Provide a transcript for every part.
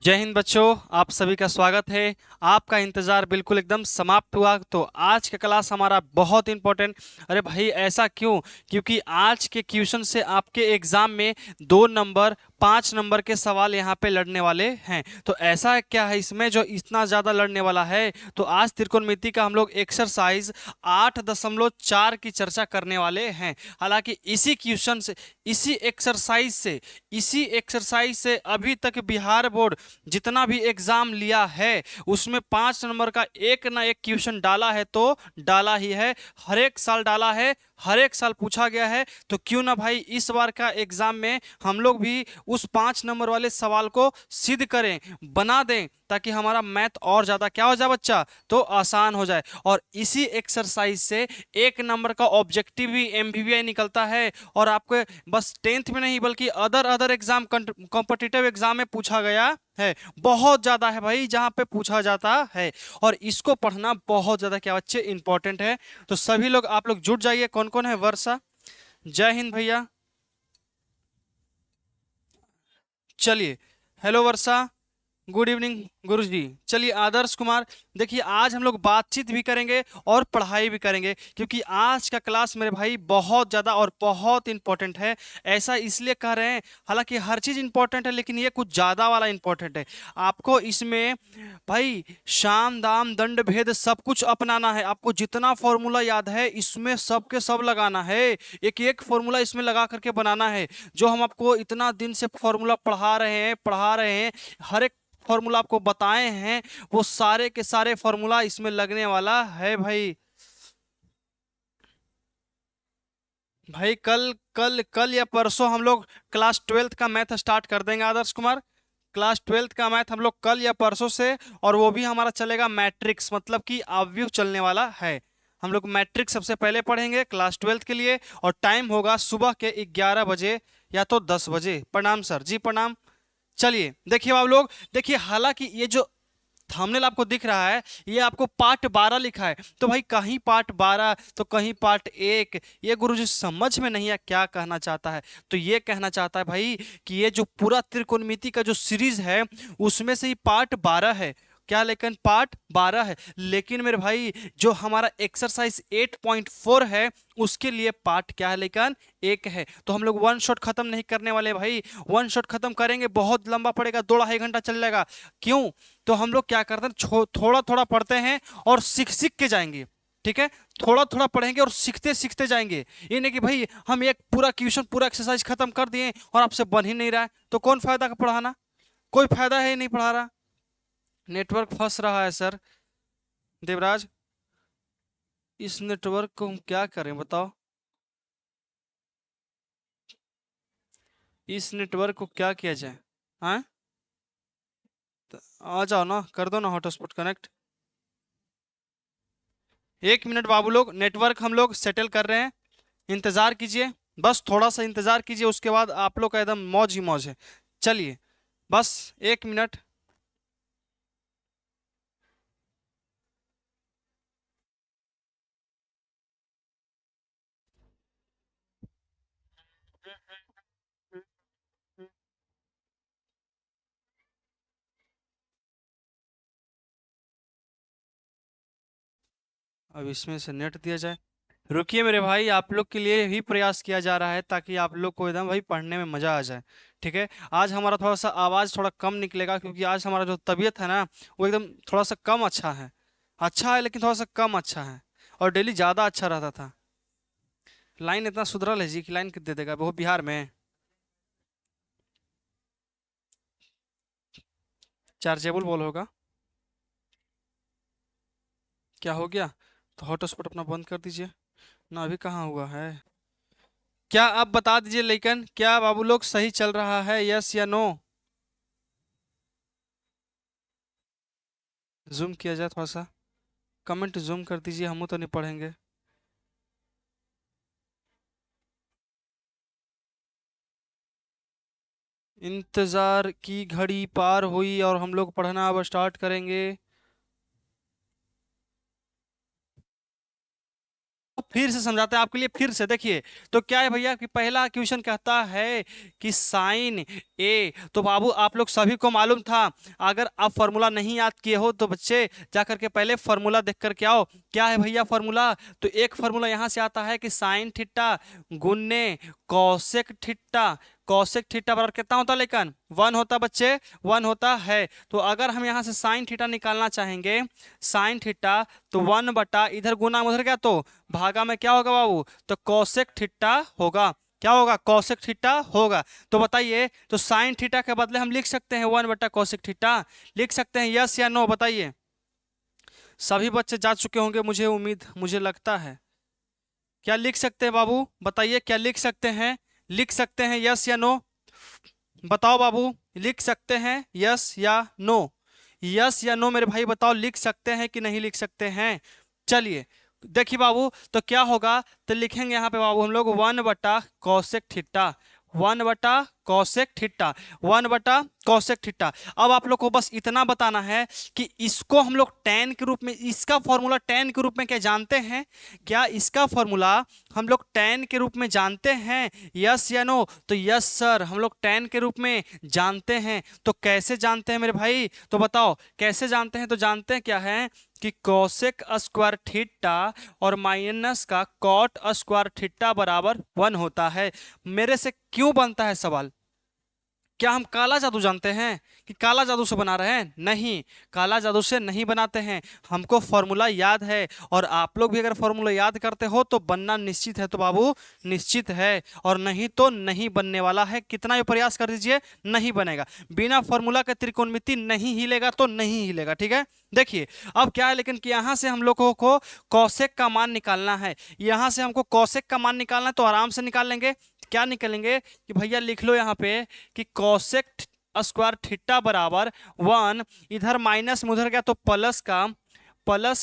जय हिंद बच्चों, आप सभी का स्वागत है। आपका इंतजार बिल्कुल एकदम समाप्त हुआ। तो आज का क्लास हमारा बहुत इंपॉर्टेंट। अरे भाई, ऐसा क्यों? क्योंकि आज के क्वेश्चन से आपके एग्जाम में 2 नंबर 5 नंबर के सवाल यहाँ पे लड़ने वाले हैं। तो ऐसा क्या है इसमें जो इतना ज्यादा लड़ने वाला है? तो आज त्रिकोणमिति का हम लोग एक्सरसाइज 8.4 की चर्चा करने वाले हैं। हालांकि इसी एक्सरसाइज से अभी तक बिहार बोर्ड जितना भी एग्जाम लिया है उसमें 5 नंबर का एक ना एक क्वेश्चन डाला है, तो डाला ही है। हर एक साल डाला है, हर एक साल पूछा गया है। तो क्यों ना भाई इस बार का एग्जाम में हम लोग भी उस 5 नंबर वाले सवाल को सिद्ध करें, बना दें, ताकि हमारा मैथ और ज्यादा क्या हो जाए बच्चा, तो आसान हो जाए। और इसी एक्सरसाइज से 1 नंबर का ऑब्जेक्टिव भी एमबीबीआई निकलता है। और आपको बस टेंथ में नहीं बल्कि other other exam, competitive exam में पूछा गया है। बहुत ज्यादा है भाई जहां पे पूछा जाता है। और इसको पढ़ना बहुत ज्यादा क्या बच्चे इंपॉर्टेंट है। तो सभी लोग, आप लोग जुट जाइए। कौन कौन है? वर्षा, जय हिंद भैया, चलिए। हेलो वर्षा, गुड इवनिंग गुरुजी। चलिए आदर्श कुमार, देखिए आज हम लोग बातचीत भी करेंगे और पढ़ाई भी करेंगे, क्योंकि आज का क्लास मेरे भाई बहुत ज़्यादा और बहुत इंपॉर्टेंट है। ऐसा इसलिए कह रहे हैं, हालांकि हर चीज़ इंपॉर्टेंट है लेकिन ये कुछ ज़्यादा वाला इंपॉर्टेंट है। आपको इसमें भाई शाम दाम दंड भेद सब कुछ अपनाना है। आपको जितना फॉर्मूला याद है इसमें सब के सब लगाना है। एक एक फॉर्मूला इसमें लगा करके बनाना है। जो हम आपको इतना दिन से फॉर्मूला पढ़ा रहे हैं, हर एक फॉर्मूला आपको बताए हैं, वो सारे के सारे फॉर्मूला इसमें लगने वाला है भाई। भाई कल कल कल या परसों हम लोग क्लास 12th का मैथ स्टार्ट कर देंगे आदर्श कुमार। क्लास 12th का मैथ हम लोग कल या परसों से, और वो भी हमारा चलेगा मैट्रिक्स, मतलब कि अवयव चलने वाला है। हम लोग मैट्रिक्स सबसे पहले पढ़ेंगे क्लास 12th के लिए। और टाइम होगा सुबह के 11 बजे या तो 10 बजे। प्रणाम सर जी, प्रणाम। चलिए देखिए आप लोग, देखिए हालांकि ये जो थंबनेल आपको दिख रहा है, ये आपको पार्ट 12 लिखा है। तो भाई कहीं पार्ट 12 तो कहीं पार्ट 1। ये गुरुजी समझ में नहीं है क्या कहना चाहता है। तो ये कहना चाहता है भाई कि ये जो पूरा त्रिकोणमिति का जो सीरीज है उसमें से ही पार्ट 12 है। क्या? लेकिन पार्ट 12 है। लेकिन मेरे भाई जो हमारा एक्सरसाइज 8.4 है उसके लिए पार्ट क्या है? लेकिन एक है। तो हम लोग वन शॉट खत्म नहीं करने वाले भाई। वन शॉट खत्म करेंगे बहुत लंबा पड़ेगा, 2 ढाई घंटा चल जाएगा। क्यों? तो हम लोग क्या करते हैं, थोड़ा थोड़ा पढ़ते हैं और सीख सीख के जाएंगे। ठीक है? थोड़ा थोड़ा पढ़ेंगे और सीखते सीखते जाएंगे। ये नहीं कि भाई हम एक पूरा क्वेश्चन पूरा एक्सरसाइज खत्म कर दिए और आपसे बन ही नहीं रहा है, तो कौन फायदा का पढ़ाना? कोई फायदा है ही नहीं पढ़ा रहा। नेटवर्क फंस रहा है सर। देवराज, इस नेटवर्क को हम क्या करें बताओ? इस नेटवर्क को क्या किया जाए? हाँ, तो आ जाओ ना, कर दो ना हॉटस्पॉट कनेक्ट। 1 मिनट बाबू लोग, नेटवर्क हम लोग सेटल कर रहे हैं। इंतजार कीजिए, बस थोड़ा सा इंतजार कीजिए, उसके बाद आप लोग का एकदम मौज ही मौज है। चलिए, बस 1 मिनट। अब इसमें से नेट दिया जाए। रुकिए मेरे भाई, आप लोग के लिए ही प्रयास किया जा रहा है ताकि आप लोग को एकदम भाई पढ़ने में मजा आ जाए। ठीक है? आज हमारा थोड़ा सा आवाज थोड़ा कम निकलेगा, क्योंकि आज हमारा जो तबीयत है ना, वो एकदम थोड़ा सा कम अच्छा है। अच्छा है लेकिन थोड़ा सा कम अच्छा है। और डेली ज्यादा अच्छा रहता था। लाइन इतना सुधरल है जी कि लाइन दे देगा वो बिहार में। चार्जेबल बॉल होगा। क्या हो गया? तो हॉटस्पॉट अपना बंद कर दीजिए ना। अभी कहाँ हुआ है? क्या आप बता दीजिए लेकिन, क्या बाबू लोग सही चल रहा है, यस या नो? जूम किया जाए थोड़ा सा। कमेंट जूम कर दीजिए, हम तो नहीं पढ़ेंगे। इंतजार की घड़ी पार हुई और हम लोग पढ़ना अब स्टार्ट करेंगे। फिर से समझाते हैं आपके लिए, फिर से देखिए। तो क्या है भैया कि पहला क्वेश्चन कहता है कि साइन ए, तो बाबू आप लोग सभी को मालूम था। अगर आप फॉर्मूला नहीं याद किए हो तो बच्चे जा करके पहले फॉर्मूला देख करके आओ। क्या है भैया फॉर्मूला? तो एक फॉर्मूला यहां से आता है कि साइन थीटा गुन्ने कौसेक थीटा। कौसेक थीटा बराबर कितना होता है लेकिन 1 होता बच्चे, 1 होता है। तो अगर हम यहां से साइन थीटा निकालना चाहेंगे, साइन थीटा, तो 1 बटा इधर गुना उधर क्या तो भागा में क्या होगा बाबू? तो कौसेक थीटा होगा। क्या होगा? कौसेक थीटा होगा। तो बताइए, तो साइन थीटा के बदले हम लिख सकते हैं 1 बटा कौसेक थीटा, लिख सकते हैं यस या नो? बताइए। सभी बच्चे जा चुके होंगे मुझे उम्मीद, मुझे लगता है। क्या लिख सकते हैं बाबू? बताइए क्या लिख सकते हैं? लिख सकते हैं यस या नो? बताओ बाबू, लिख सकते हैं यस या नो? यस या नो मेरे भाई बताओ, लिख सकते हैं कि नहीं लिख सकते हैं? चलिए देखिए बाबू, तो क्या होगा? तो लिखेंगे यहाँ पे बाबू हम लोग 1 बटा कौसेक थीटा, 1 बटा कौसेक थीटा, 1 बटा कौसेक थीटा। अब आप लोग को बस इतना बताना है कि इसको हम लोग tan के रूप में, इसका फॉर्मूला tan के रूप में क्या जानते हैं? क्या इसका फॉर्मूला हम लोग tan के रूप में जानते हैं? यस या नो? तो यस सर, हम लोग tan के रूप में जानते हैं। तो कैसे जानते हैं मेरे भाई? तो बताओ कैसे जानते हैं? तो जानते हैं क्या है कि कौसेक स्क्वायर थीटा और माइनस का कॉट स्क्वायर थीटा बराबर 1 होता है। मेरे से क्यों बनता है सवाल? क्या हम काला जादू जानते हैं कि काला जादू से बना रहे हैं? नहीं, काला जादू से नहीं बनाते हैं, हमको फॉर्मूला याद है। और आप लोग भी अगर फॉर्मूला याद करते हो तो बनना निश्चित है। तो बाबू निश्चित है, और नहीं तो नहीं बनने वाला है। कितना भी प्रयास कर दीजिए नहीं बनेगा। बिना फॉर्मूला के त्रिकोणमिति नहीं हिलेगा तो नहीं हिलेगा, ठीक है। देखिए अब क्या है लेकिन कि यहाँ से हम लोगों को कौसेक का मान निकालना है। यहाँ से हमको कौसेक का मान निकालना है, तो आराम से निकाल लेंगे। क्या निकालेंगे कि भैया लिख लो यहाँ पे कि कौसेक स्क्वायर थीटा बराबर 1, इधर माइनस में उधर गया तो प्लस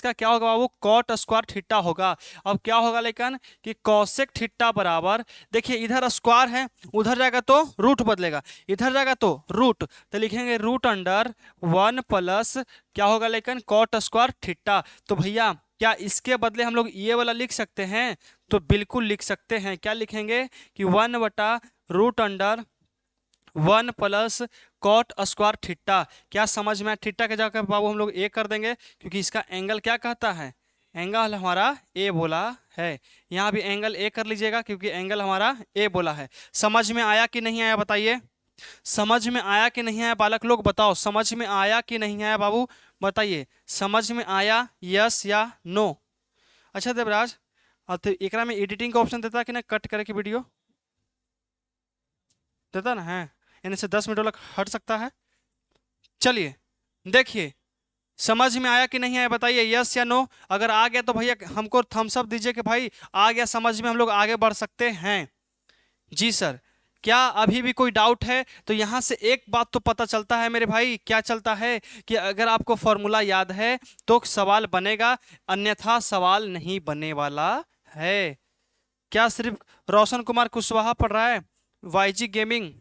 का क्या होगा बाबू? कॉट स्क्वायर थीटा होगा। अब क्या होगा लेकिन कि कौसेक थीटा बराबर, देखिए इधर स्क्वायर है, उधर जाएगा तो रूट बदलेगा, इधर जाएगा तो रूट, तो लिखेंगे रूट अंडर 1 प्लस क्या होगा लेकिन कॉट स्क्वायर थीटा। तो भैया क्या इसके बदले हम लोग ये वाला लिख सकते हैं? तो बिल्कुल लिख सकते हैं। क्या लिखेंगे कि 1 बटा root under 1 plus cot square theta. क्या समझ में? थीटा के जगह बाबू हम लोग ए कर देंगे, क्योंकि इसका एंगल क्या कहता है? एंगल हमारा ए बोला है। यहाँ भी एंगल ए कर लीजिएगा, क्योंकि एंगल हमारा ए बोला है। समझ में आया कि नहीं आया बताइए? समझ में आया कि नहीं आया बालक लोग? बताओ समझ में आया कि नहीं आया बाबू? बताइए समझ में आया यस या नो? अच्छा देवराज, तो एकरा में एडिटिंग का ऑप्शन देता है कि ना, कट करे की वीडियो देता ना है? यानी से 10 मिनट वाला हट सकता है। चलिए देखिए, समझ में आया कि नहीं आया बताइए यस या नो? अगर आ गया तो भैया हमको थम्स अप दीजिए कि भाई आ गया समझ में, हम लोग आगे बढ़ सकते हैं। जी सर। क्या अभी भी कोई डाउट है? तो यहां से एक बात तो पता चलता है मेरे भाई, क्या चलता है कि अगर आपको फॉर्मूला याद है तो सवाल बनेगा, अन्यथा सवाल नहीं बनने वाला है। क्या सिर्फ रोशन कुमार कुशवाहा पढ़ रहा है? वाईजी गेमिंग,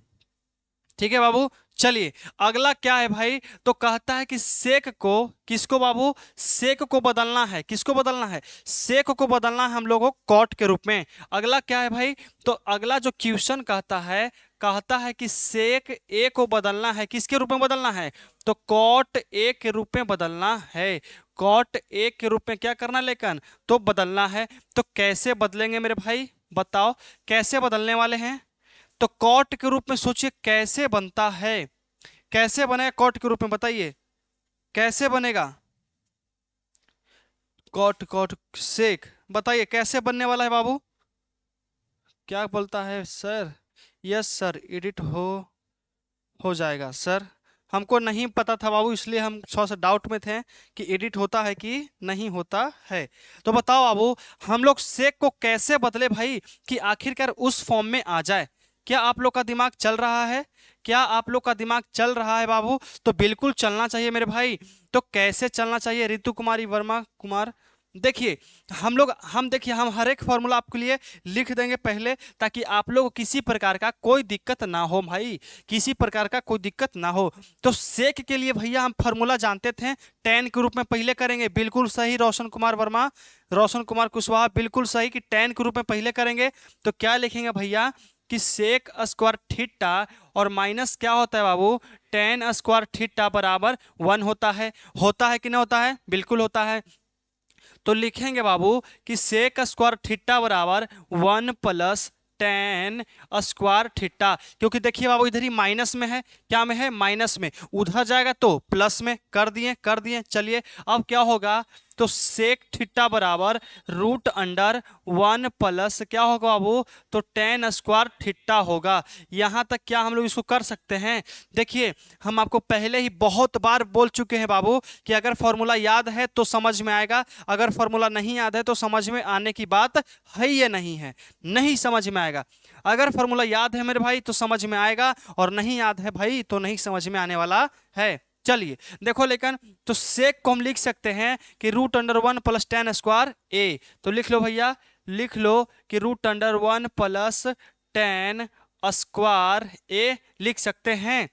ठीक है बाबू। चलिए अगला क्या है भाई? तो कहता है कि सेक को, किसको बाबू? सेक को बदलना है। किसको बदलना है? सेक को बदलना है हम लोगों को कॉट के रूप में। अगला क्या है भाई? तो अगला जो क्वेश्चन कहता है कि सेक ए को बदलना है। किसके रूप में बदलना है? तो कॉट ए के रूप में बदलना है। कॉट ए के रूप में क्या करना लेकिन? तो बदलना है। तो कैसे बदलेंगे मेरे भाई? बताओ कैसे बदलने वाले हैं? तो कॉट के रूप में सोचिए कैसे बनता है। कैसे बनेगा कॉट के रूप में? बताइए कैसे बनेगा कॉट? कॉट सेक, बताइए कैसे बनने वाला है बाबू? क्या बोलता है सर? यस सर, एडिट हो जाएगा सर। हमको नहीं पता था बाबू, इसलिए हम थोड़ा सा डाउट में थे कि एडिट होता है कि नहीं होता है। तो बताओ बाबू हम लोग सेक को कैसे बदले भाई कि आखिरकार उस फॉर्म में आ जाए? क्या आप लोग का दिमाग चल रहा है? क्या आप लोग का दिमाग चल रहा है बाबू? तो बिल्कुल चलना चाहिए मेरे भाई। तो कैसे चलना चाहिए? ऋतु कुमारी वर्मा कुमार देखिए हम हर एक फॉर्मूला आपके लिए लिख देंगे पहले, ताकि आप लोग को किसी प्रकार का कोई दिक्कत ना हो भाई, किसी प्रकार का कोई दिक्कत ना हो। तो सेक के लिए भैया हम फॉर्मूला जानते थे, टेन के रूप में पहले करेंगे, बिल्कुल सही रोशन कुमार वर्मा, रोशन कुमार कुशवाहा, बिल्कुल सही कि टेन के रूप में पहले करेंगे। तो क्या लिखेंगे भैया कि सेक स्क्वायर थीटा और माइनस क्या होता है बाबू, टेन स्क्वायर थीटा बराबर 1 होता है कि नहीं होता है, बिल्कुल होता है। तो लिखेंगे बाबू कि सेक स्क्वायर थीटा बराबर 1 प्लस टेन स्क्वायर थीटा, क्योंकि देखिए बाबू इधर ही माइनस में है, क्या में है, माइनस में, उधर जाएगा तो प्लस में, कर दिए चलिए। अब क्या होगा, तो सेक थीटा बराबर रूट अंडर 1 प्लस क्या होगा बाबू, तो टेन स्क्वायर थीटा होगा। यहां तक क्या हम लोग इसको कर सकते हैं। देखिए हम आपको पहले ही बहुत बार बोल चुके हैं बाबू कि अगर फॉर्मूला याद है तो समझ में आएगा, अगर फॉर्मूला नहीं याद है तो समझ में आने की बात है ये नहीं है, नहीं समझ में आएगा। अगर फॉर्मूला याद है मेरे भाई तो समझ में आएगा, और नहीं याद है भाई तो नहीं समझ में आने वाला है। चलिए देखो, लेकिन तो सेक को हम लिख सकते हैं कि root under 1 plus ten square A. तो लिख लो भैया, लिख लो कि root under 1 plus ten square A लिख सकते हैं।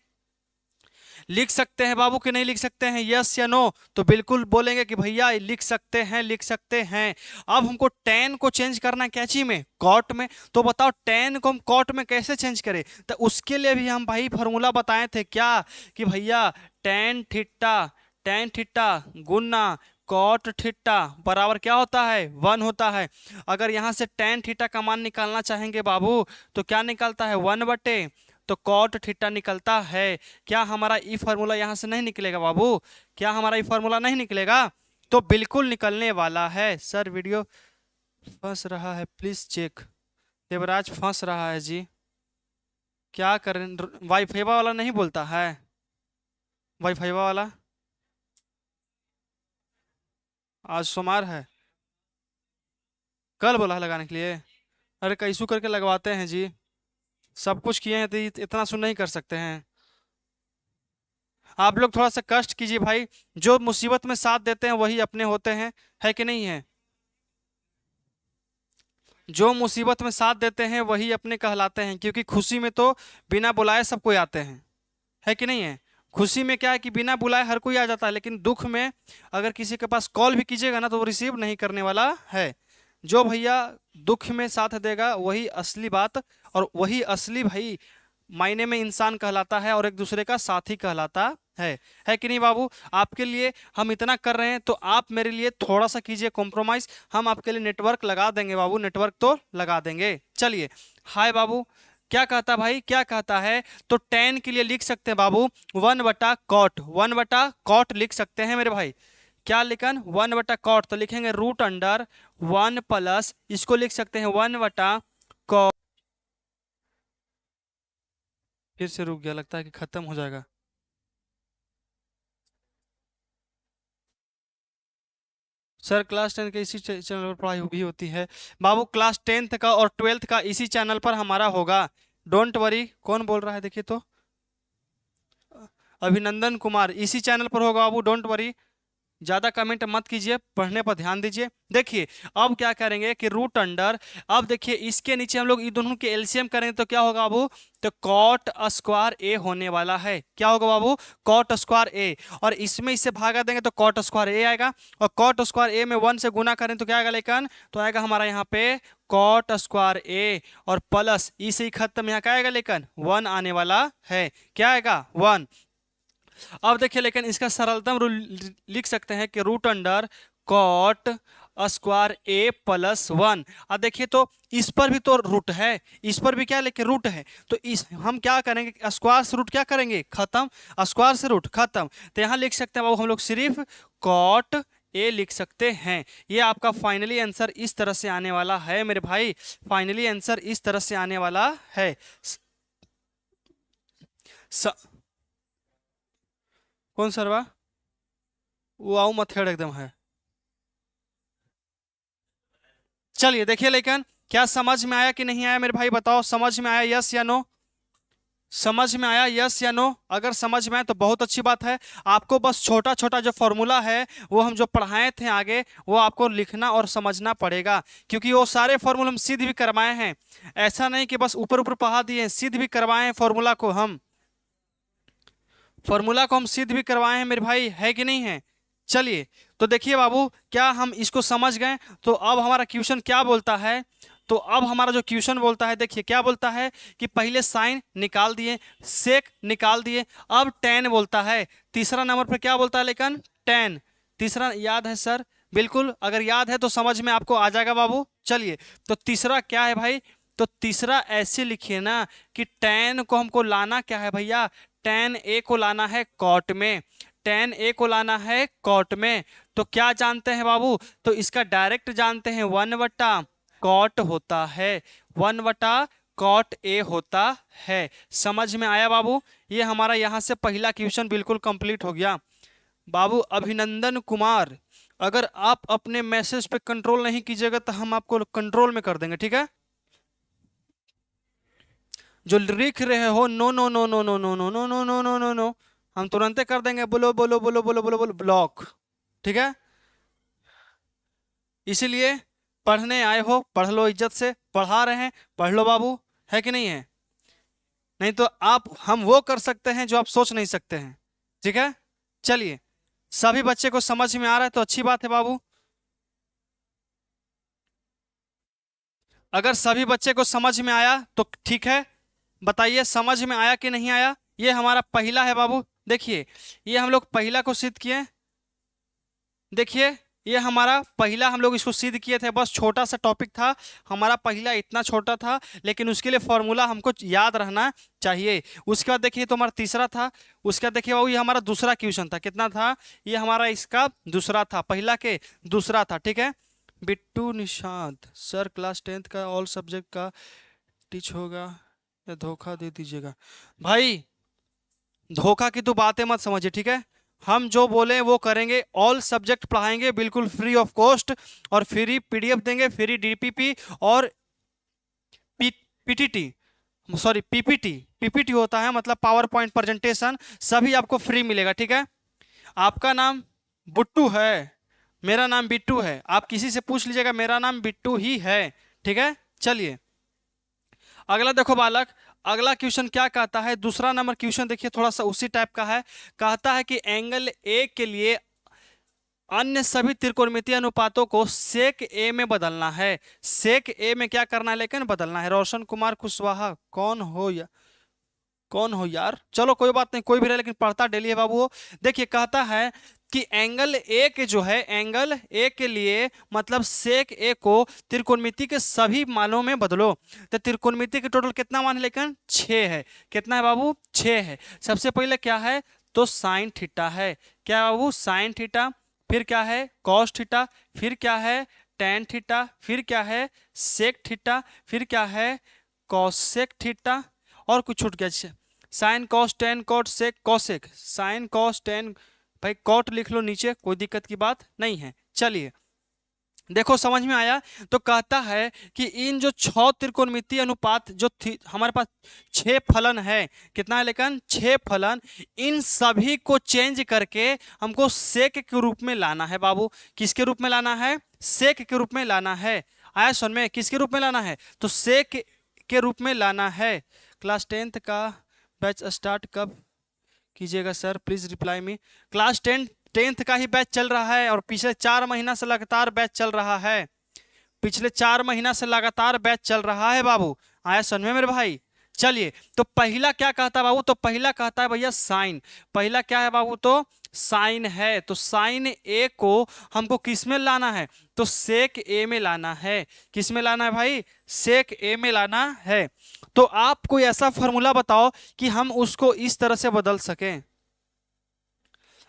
लिख सकते हैं बाबू कि नहीं लिख सकते हैं, यस या नो? तो बिल्कुल बोलेंगे कि भैया लिख सकते हैं, लिख सकते हैं। अब हमको टेन को चेंज करना है क्या चीज में, कॉट में। तो बताओ टेन को हम कॉट में कैसे चेंज करें। तो उसके लिए भी हम भाई फॉर्मूला बताए थे क्या, कि भैया टेन थीटा गुना कॉट थीटा बराबर क्या होता है, 1 होता है। अगर यहां से टेन थीटा का मान निकालना चाहेंगे बाबू तो क्या निकलता है, 1/, तो कॉट थीटा निकलता है। क्या हमारा ई फार्मूला यहां से नहीं निकलेगा बाबू, क्या हमारा ई फार्मूला नहीं निकलेगा? तो बिल्कुल निकलने वाला है। सर वीडियो फंस रहा है, प्लीज चेक। देवराज फंस रहा है जी, क्या करें, वाईफाई वाला नहीं बोलता है, वाईफाई वाला। आज सोमवार है, कल बोला है लगाने के लिए। अरे कैसू करके लगवाते हैं जी, सब कुछ किए हैं तो इतना सुन नहीं कर सकते हैं। आप लोग थोड़ा सा कष्ट कीजिए भाई, जो मुसीबत में साथ देते हैं वही अपने होते हैं, है कि नहीं है? जो मुसीबत में साथ देते हैं वही अपने कहलाते हैं, क्योंकि खुशी में तो बिना बुलाए सब कोई आते हैं, है कि नहीं है? खुशी में क्या है कि बिना बुलाए हर कोई आ जाता है, लेकिन दुख में अगर किसी के पास कॉल भी कीजिएगा ना तो वो रिसीव नहीं करने वाला है। जो भैया दुख में साथ देगा वही असली बात, और वही असली भाई मायने में इंसान कहलाता है, और एक दूसरे का साथी कहलाता है कि नहीं बाबू? आपके लिए हम इतना कर रहे हैं तो आप मेरे लिए थोड़ा सा कीजिए कॉम्प्रोमाइज, हम आपके लिए नेटवर्क लगा देंगे बाबू, नेटवर्क तो लगा देंगे। चलिए, हाय बाबू, क्या कहता भाई, क्या कहता है? तो टेन के लिए लिख सकते हैं बाबू 1/कॉट, 1/कॉट लिख सकते हैं मेरे भाई। क्या लिखन, 1/कॉट, तो लिखेंगे रूट अंडर 1 प्लस, इसको लिख सकते हैं 1/कॉट। फिर से रुक गया, लगता है कि खत्म हो जाएगा। सर क्लास 10 के इसी चैनल पर पढ़ाई भी होती है बाबू, क्लास 10th का और 12th का इसी चैनल पर हमारा होगा, डोंट वरी। कौन बोल रहा है देखिए तो, अभिनंदन कुमार, इसी चैनल पर होगा बाबू, डोंट वरी। ज्यादा कमेंट मत कीजिए, पढ़ने पर ध्यान दीजिए। देखिए अब क्या करेंगे कि रूट अंडर, अब देखिए इसके नीचे हम लोग इन दोनों के एलसीएम करेंगे तो क्या होगा बाबू, तो कॉट स्क्वायर ए होने वाला है। क्या होगा बाबू, कॉट स्क्वायर ए, और इसमें इससे भागा देंगे तो कॉट स्क्वायर ए आएगा, और कॉट स्क्वायर ए में 1 से गुना करें तो क्या आएगा, लेकिन तो आएगा हमारा यहाँ पे कॉट स्क्वायर ए, और प्लस ई से ही खत्म, यहाँ क्या आएगा, लेकिन 1 आने वाला है। क्या आएगा, 1। अब देखिए, लेकिन इसका सरलतम रूल लिख सकते हैं कि रूट अंडर कॉट स्क्वायर ए प्लस 1। अब देखिए तो इस पर भी तो रूट है, इस पर भी क्या लेके रूट है, तो इस हम क्या करेंगे, स्क्वायर से रूट क्या करेंगे, खत्म, स्क्वायर से रूट खत्म। तो यहाँ लिख सकते हैं बाबू हम लोग सिर्फ कॉट ए लिख सकते हैं। ये आपका फाइनली आंसर इस तरह से आने वाला है मेरे भाई, फाइनली आंसर इस तरह से आने वाला है। स, कौन सरवा, वो आओ मथेड़ एकदम है। चलिए देखिए, लेकिन क्या समझ में आया कि नहीं आया मेरे भाई, बताओ समझ में आया, यस या नो? समझ में आया, यस या नो? अगर समझ में आया तो बहुत अच्छी बात है। आपको बस छोटा छोटा जो फॉर्मूला है वो हम जो पढ़ाए थे आगे वो आपको लिखना और समझना पड़ेगा, क्योंकि वो सारे फॉर्मूले हम सिद्ध भी करवाए हैं। ऐसा नहीं कि बस ऊपर ऊपर पढ़ा दिए हैं, सिद्ध भी करवाए हैं फॉर्मूला को हम। फॉर्मूला को हम सिद्ध भी करवाए हैं मेरे भाई, है कि नहीं है? चलिए, तो देखिए बाबू, क्या हम इसको समझ गए? तो अब हमारा क्वेश्चन क्या बोलता है? तो अब हमारा जो क्वेश्चन बोलता है, देखिए क्या बोलता है कि पहले साइन निकाल दिए, सेक निकाल दिए, अब टेन बोलता है। तीसरा नंबर पर क्या बोलता है लेकिन? टेन। तीसरा याद है सर? बिल्कुल, अगर याद है तो समझ में आपको आ जाएगा बाबू। चलिए, तो तीसरा क्या है भाई? तो तीसरा ऐसे लिखिए ना कि टेन को हमको लाना क्या है भैया? टेन ए को लाना है कॉट में, टेन ए को लाना है कॉट में। तो क्या जानते हैं बाबू? तो इसका डायरेक्ट जानते हैं, 1 बटा कॉट होता है, 1 बटा कॉट ए होता है। समझ में आया बाबू? ये हमारा यहाँ से पहला क्वेश्चन बिल्कुल कंप्लीट हो गया। बाबू अभिनंदन कुमार, अगर आप अपने मैसेज पे कंट्रोल नहीं कीजिएगा तो हम आपको कंट्रोल में कर देंगे, ठीक है? जो लिख रहे हो no no no no no no no no no no no no no, हम तुरंत कर देंगे, बोलो बोलो बोलो बोलो बोलो बोलो ब्लॉक, ठीक है? इसीलिए पढ़ने आए हो पढ़ लो, इज्जत से पढ़ा रहे हैं पढ़ लो बाबू, है कि नहीं है? नहीं तो आप हम वो कर सकते हैं जो आप सोच नहीं सकते हैं, ठीक है? चलिए, सभी बच्चे को समझ में आ रहा है तो अच्छी बात है बाबू। अगर सभी बच्चे को समझ में आया तो ठीक है, बताइए समझ में आया कि नहीं आया? ये हमारा पहला है बाबू। देखिए, ये हम लोग पहला को सिद्ध किए। देखिए, ये हमारा पहला, हम लोग इसको सिद्ध किए थे, बस छोटा सा टॉपिक था हमारा पहला, इतना छोटा था, लेकिन उसके लिए फॉर्मूला हमको याद रहना चाहिए। उसके बाद देखिए तो हमारा तीसरा था। उसके बाद देखिए बाबू, ये हमारा दूसरा क्वेश्चन था, कितना था? ये हमारा इसका दूसरा था, पहला के दूसरा था, ठीक है? Bittu Nishad sir, class 10th का ऑल सब्जेक्ट का टीच होगा या धोखा दे दीजिएगा? भाई, धोखा की तो बातें मत समझिए, ठीक है? हम जो बोले वो करेंगे, ऑल सब्जेक्ट पढ़ाएंगे बिल्कुल फ्री ऑफ कॉस्ट, और फ्री पीडीएफ देंगे, फ्री डीपीपी और पीटीटी, सॉरी पीपीटी, पीपीटी होता है मतलब पावर पॉइंट प्रेजेंटेशन, सभी आपको फ्री मिलेगा, ठीक है? आपका नाम बुट्टू है, मेरा नाम बिट्टू है, आप किसी से पूछ लीजिएगा, मेरा नाम बिट्टू ही है, ठीक है? चलिए, अगला देखो बालक, अगला क्वेश्चन क्या कहता है? दूसरा नंबर क्वेश्चन देखिए, थोड़ा सा उसी टाइप का है। कहता है कि एंगल ए के लिए अन्य सभी त्रिकोणमितीय अनुपातों को सेक ए में बदलना है। सेक ए में क्या करना है लेकिन? बदलना है। रोशन कुमार कुशवाहा, कौन हो यार? चलो कोई बात नहीं, कोई भी रहे, लेकिन पढ़ता डेली है बाबू वो। देखिए, कहता है कि एंगल ए के जो है, एंगल ए के लिए मतलब सेक ए को त्रिकोणमिति के सभी मानों में बदलो। तो त्रिकोणमिति के टोटल कितना मान है लेकिन? 6 है। कितना है बाबू? 6 है। सबसे पहले क्या है? तो साइन थीटा है। क्या है बाबू? Sine theta. फिर क्या है? Cos theta. फिर क्या है? Tan theta. फिर क्या है? Sec theta. फिर क्या है? Cosec theta. और कुछ छूट गया? Sine cos tan cot sec cosec, sine cos tan, भाई कॉट लिख लो नीचे, कोई दिक्कत की बात नहीं है। चलिए, देखो समझ में आया? तो कहता है कि इन जो 6 त्रिकोणमितीय अनुपात जो हमारे पास 6 फलन है, कितना है लेकिन? 6 फलन, इन सभी को चेंज करके हमको सेक के रूप में लाना है बाबू। किसके रूप में लाना है? सेक के रूप में लाना है। आया सुन में? किसके रूप में लाना है? तो सेक के रूप में लाना है। क्लास 10th का बैच स्टार्ट कब कीजिएगा sir? Please reply me. Class 10th का ही बैच चल रहा है, और पिछले 4 महीना से लगातार बैच चल रहा है। पिछले 4 महीना से लगातार बैच चल रहा है बाबू। आया समझ में मेरे भाई? चलिए, तो पहला क्या कहता है बाबू? तो पहला कहता है भैया साइन। पहला क्या है बाबू? तो साइन है। तो साइन ए को हमको किस में लाना है? तो सेक ए में लाना है। किस में लाना है भाई? सेक ए में लाना है। तो आप कोई ऐसा फॉर्मूला बताओ कि हम उसको इस तरह से बदल सकें।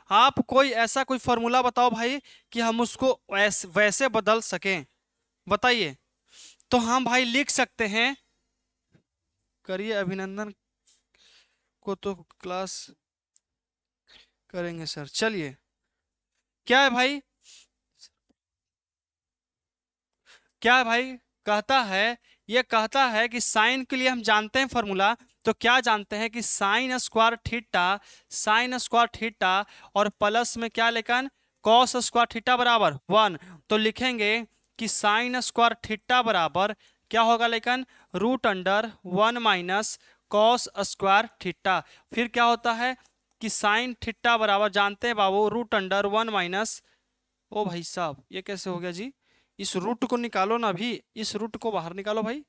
आप कोई ऐसा कोई फॉर्मूला बताओ भाई कि हम उसको वैसे बदल सकें, बताइए। तो हम भाई लिख सकते हैं, करिए अभिनंदन को तो क्लास करेंगे सर। चलिए, क्या है भाई? क्या है भाई? कहता है, ये कहता है कि साइन के लिए हम जानते हैं फॉर्मूला, तो क्या जानते हैं कि साइन स्क्वायर थीटा और प्लस में क्या लेकिन कॉस स्क्वायर थीटा बराबर 1। तो लिखेंगे कि साइन स्क्वायर थीटा बराबर क्या होगा लेकिन √1 - कॉस स्क्वायर थीटा। फिर क्या होता है कि साइन थीटा बराबर जानते हैं बाबू √1 - ओ भाई साहब ये कैसे हो गया जी, इस रूट को निकालो ना, भी इस रूट को बाहर निकालो भाई।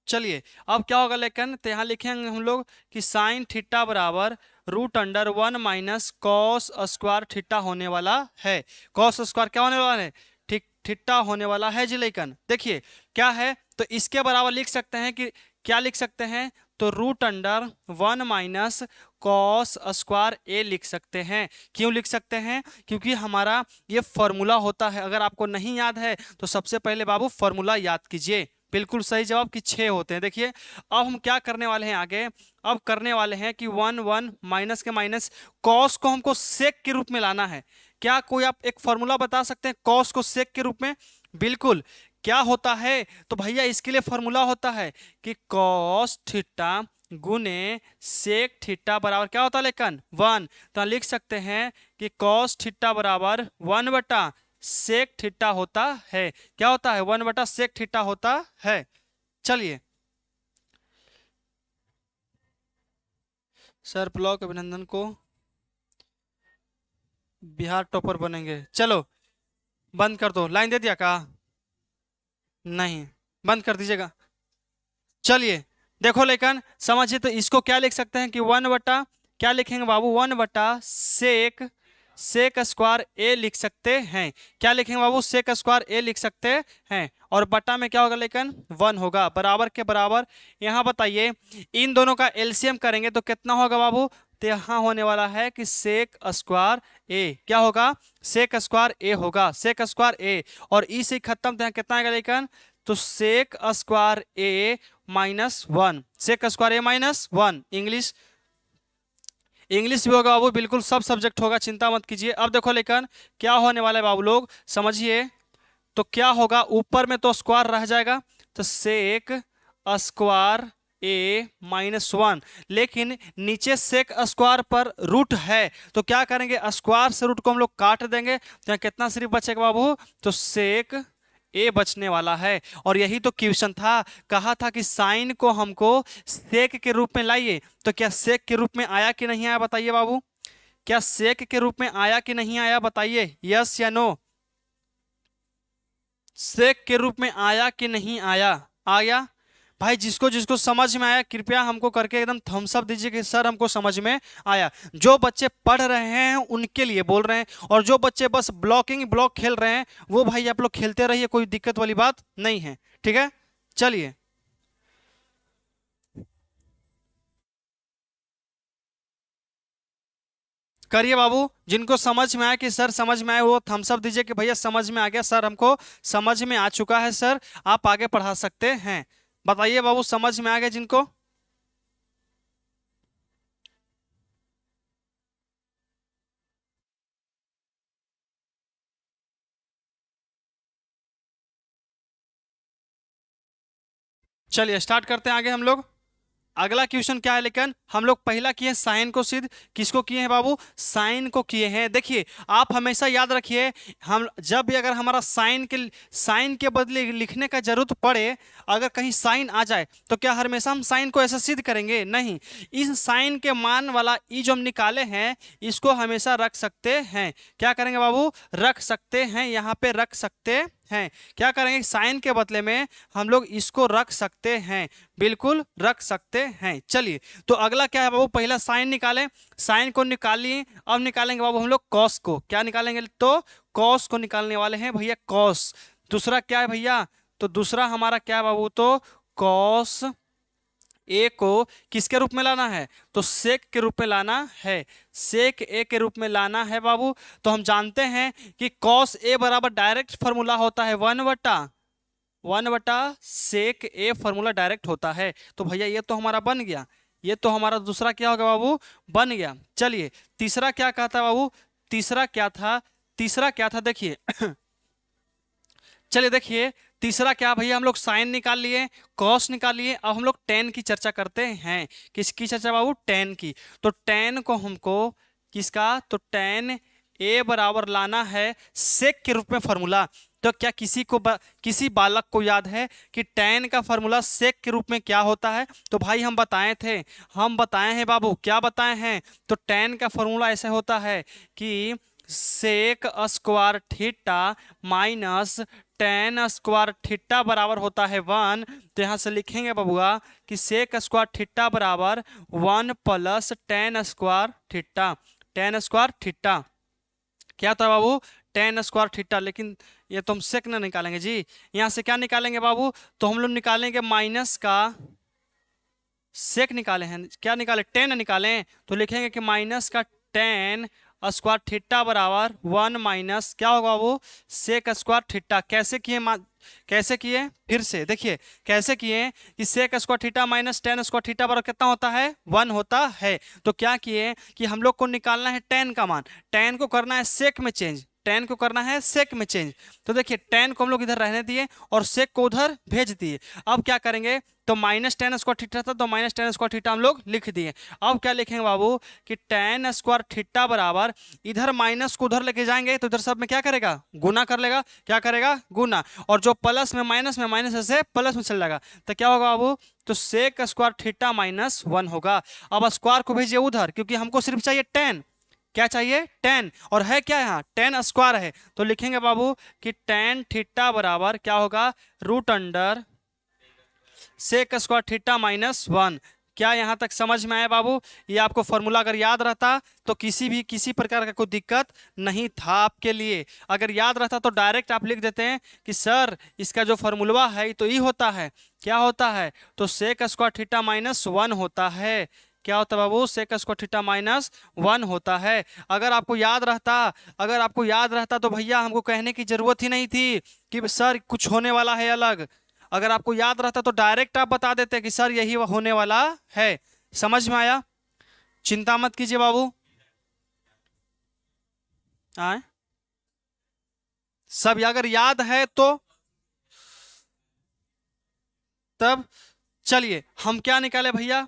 चलिए अब क्या होगा लेकिन, तो यहाँ लिखेंगे हम लोग कि साइन थीटा बराबर √1 - कॉस स्क्वायर थीटा होने वाला है। कॉस स्क्वायर क्या होने वाला है, ठीक थीटा होने वाला है जी। लेकिन देखिए क्या है, तो इसके बराबर लिख सकते हैं कि क्या लिख सकते हैं, तो √1 - कॉस स्क्वायर ए लिख सकते हैं। क्यों लिख सकते हैं, क्योंकि हमारा ये फॉर्मूला होता है। अगर आपको नहीं याद है तो सबसे पहले बाबू फॉर्मूला याद कीजिए। बिल्कुल सही जवाब कि 6 होते हैं। देखिए अब हम क्या करने वाले हैं आगे, अब करने वाले हैं कि 1 माइनस के माइनस कॉस को हमको सेक के रूप में लाना है। क्या कोई आप एक फॉर्मूला बता सकते हैं कॉस को सेक के रूप में? बिल्कुल। क्या होता है, तो भैया इसके लिए फॉर्मूला होता है कि कॉस थीटा गुने सेक थीटा बराबर क्या होता है लेकिन 1। तो लिख सकते हैं कि कॉस थीटा बराबर 1 - सेक थीटा होता है। क्या होता है, 1 - सेक थीटा होता है। चलिए सर ब्लॉक अभिनंदन को बिहार टॉपर बनेंगे। चलो बंद कर दो, लाइन दे दिया का? नहीं, बंद कर दीजिएगा। चलिए देखो लेकिन समझिए, तो इसको क्या लिख सकते हैं कि 1 क्या लिखेंगे बाबू, 1 सेक स्क्वायर ए लिख सकते हैं। क्या लिखेंगे बाबू, सेक स्क्वायर ए लिख सकते हैं। और बटा में क्या होगा लेकिन 1 होगा, बराबर के बराबर। यहाँ बताइए इन दोनों का एलसीएम करेंगे तो कितना होगा बाबू, तो यहाँ होने वाला है कि सेक स्क्वायर ए क्या होगा, सेक स्क्वायर ए होगा, सेक स्क्वायर ए। और ई से खत्म, तो यहाँ कितना आएगा लेकिन, तो सेक स्क्वायर ए -1, सेक स्क्वायर ए -1। इंग्लिश इंग्लिश भी होगा बाबू, बिल्कुल सब सब्जेक्ट होगा, चिंता मत कीजिए। अब देखो लेकिन क्या होने वाला है बाबू लोग समझिए, तो क्या होगा, ऊपर में तो स्क्वायर रह जाएगा, तो सेक स्क्वायर ए -1। लेकिन नीचे सेक स्क्वायर पर रूट है, तो क्या करेंगे, स्क्वायर से रूट को हम लोग काट देंगे, तो यहाँ कितना सिर्फ बचेगा बाबू, तो सेक ए बचने वाला है। और यही तो क्वेश्चन था, कहा था कि साइन को हमको सेक के रूप में लाइए, तो क्या सेक के रूप में आया कि नहीं आया बताइए बाबू, क्या सेक के रूप में आया कि नहीं आया बताइए, यस या नो? सेक के रूप में आया कि नहीं आया? आया। भाई जिसको जिसको समझ में आया कृपया हमको करके एकदम थम्स अप दीजिए कि सर हमको समझ में आया। जो बच्चे पढ़ रहे हैं उनके लिए बोल रहे हैं, और जो बच्चे बस ब्लॉकिंग ब्लॉक खेल रहे हैं वो भाई आप लोग खेलते रहिए, कोई दिक्कत वाली बात नहीं है, ठीक है। चलिए करिए बाबू, जिनको समझ में आया कि सर समझ में आया वो थम्स अप दीजिए कि भैया समझ में आ गया सर, हमको समझ में आ चुका है सर, आप आगे पढ़ा सकते हैं। बताइए बाबू समझ में आ गया जिनको? चलिए स्टार्ट करते हैं आगे हम लोग। अगला क्वेश्चन क्या है लेकिन, हम लोग पहला किए साइन को सिद्ध, किसको किए हैं बाबू, साइन को किए हैं। देखिए आप हमेशा याद रखिए, हम जब भी अगर हमारा साइन के बदले लिखने का जरूरत पड़े, अगर कहीं साइन आ जाए तो क्या हमेशा हम साइन को ऐसा सिद्ध करेंगे? नहीं। इस साइन के मान वाला ई जो हम निकाले हैं इसको हमेशा रख सकते हैं। क्या करेंगे बाबू, रख सकते हैं, यहाँ पे रख सकते हैं। क्या करेंगे, साइन के बदले में हम लोग इसको रख सकते हैं, बिल्कुल रख सकते हैं। चलिए तो अगला क्या है बाबू, पहला साइन निकालें, साइन को निकालिए। अब निकालेंगे बाबू हम लोग कॉस को, क्या निकालेंगे, तो कॉस को निकालने वाले हैं भैया, कॉस। दूसरा क्या है भैया, तो दूसरा हमारा क्या है बाबू, तो कॉस ए को किसके रूप में लाना है, तो सेक के रूप में लाना है, सेक ए के रूप में लाना है बाबू। तो हम जानते हैं कि कॉस ए बराबर डायरेक्ट फॉर्मूला होता है 1/1 सेक ए, फॉर्मूला डायरेक्ट होता है। तो भैया ये तो हमारा बन गया, ये तो हमारा दूसरा क्या होगा बाबू, बन गया। चलिए तीसरा क्या कहता है बाबू, तीसरा क्या था, तीसरा क्या था देखिए चलिए देखिए, तीसरा क्या भैया, हम लोग साइन निकाल लिए, कॉस निकाल लिए, अब हम लोग टेन की चर्चा करते हैं। किसकी चर्चा बाबू? टेन की। तो टेन को हमको किसका, तो टेन ए बराबर लाना है सेक के रूप में फॉर्मूला। तो क्या किसी बालक को याद है कि टेन का फॉर्मूला सेक के रूप में क्या होता है? तो भाई हम बताए थे, हम बताए हैं बाबू, क्या बताए हैं? तो टेन का फॉर्मूला ऐसा होता है कि sec square theta minus tan square theta बराबर होता है 1। तो यहां से लिखेंगे बबुआ कि सेक स्क्वायर थीटा बराबर 1 plus ten square theta. Ten square theta क्या होता है बाबू? Ten square theta. लेकिन ये तो हम सेक ना निकालेंगे जी, यहां से क्या निकालेंगे बाबू? तो हम लोग निकालेंगे माइनस का सेक निकाले हैं, क्या निकाले? टेन निकालें। तो लिखेंगे कि माइनस का टेन स्क्वायर थीटा बराबर 1 माइनस क्या होगा वो? Sec square theta. कैसे किए कैसे किए? फिर से देखिए कैसे किए कि sec square theta minus tan square theta बराबर कितना होता है? 1 होता है। तो क्या किए कि हम लोग को निकालना है टेन का मान, टेन को करना है सेक में चेंज, टेन को करना है सेक में चेंज। तो देखिए टेन को हम लोग इधर रहने दिए और सेक को उधर भेज दिए। अब क्या करेंगे? तो माइनस टेन स्क्वायर थीटा था, तो माइनस टेन स्क्वायर थीटा हम लोग लिख दिए। अब क्या लिखेंगे बाबू कि टेन स्क्वायर थीटा बराबर, इधर माइनस को उधर लेके जाएंगे तो इधर सब में क्या करेगा? गुना कर लेगा। क्या करेगा? गुना। और जो प्लस में माइनस से प्लस में चल जाएगा। तो क्या होगा बाबू? तो सेक स्क्वायर थीटा माइनस 1 होगा। अब स्क्वायर को भेजिए उधर, क्योंकि हमको सिर्फ चाहिए टेन। क्या चाहिए? टेन। और है क्या यहाँ? टेन स्क्वायर है। तो लिखेंगे बाबू कि टेन थीटा बराबर क्या होगा? Root under sec square theta minus 1। क्या यहां तक समझ में आया बाबू? ये आपको फॉर्मूला अगर याद रहता तो किसी प्रकार का कोई दिक्कत नहीं था आपके लिए। अगर याद रहता तो डायरेक्ट आप लिख देते हैं कि सर इसका जो फॉर्मूला है तो ये होता है, क्या होता है? तो सेक स्क्वायर थीटा माइनस 1 होता है। क्या होता है बाबू? सेक स्क्वायर थीटा माइनस 1 होता है। अगर आपको याद रहता तो भैया हमको कहने की जरूरत ही नहीं थी कि सर कुछ होने वाला है अलग। अगर आपको याद रहता तो डायरेक्ट आप बता देते कि सर यही होने वाला है। समझ में आया? चिंता मत कीजिए बाबू। आए सब अगर याद है तो तब चलिए हम क्या निकाले भैया?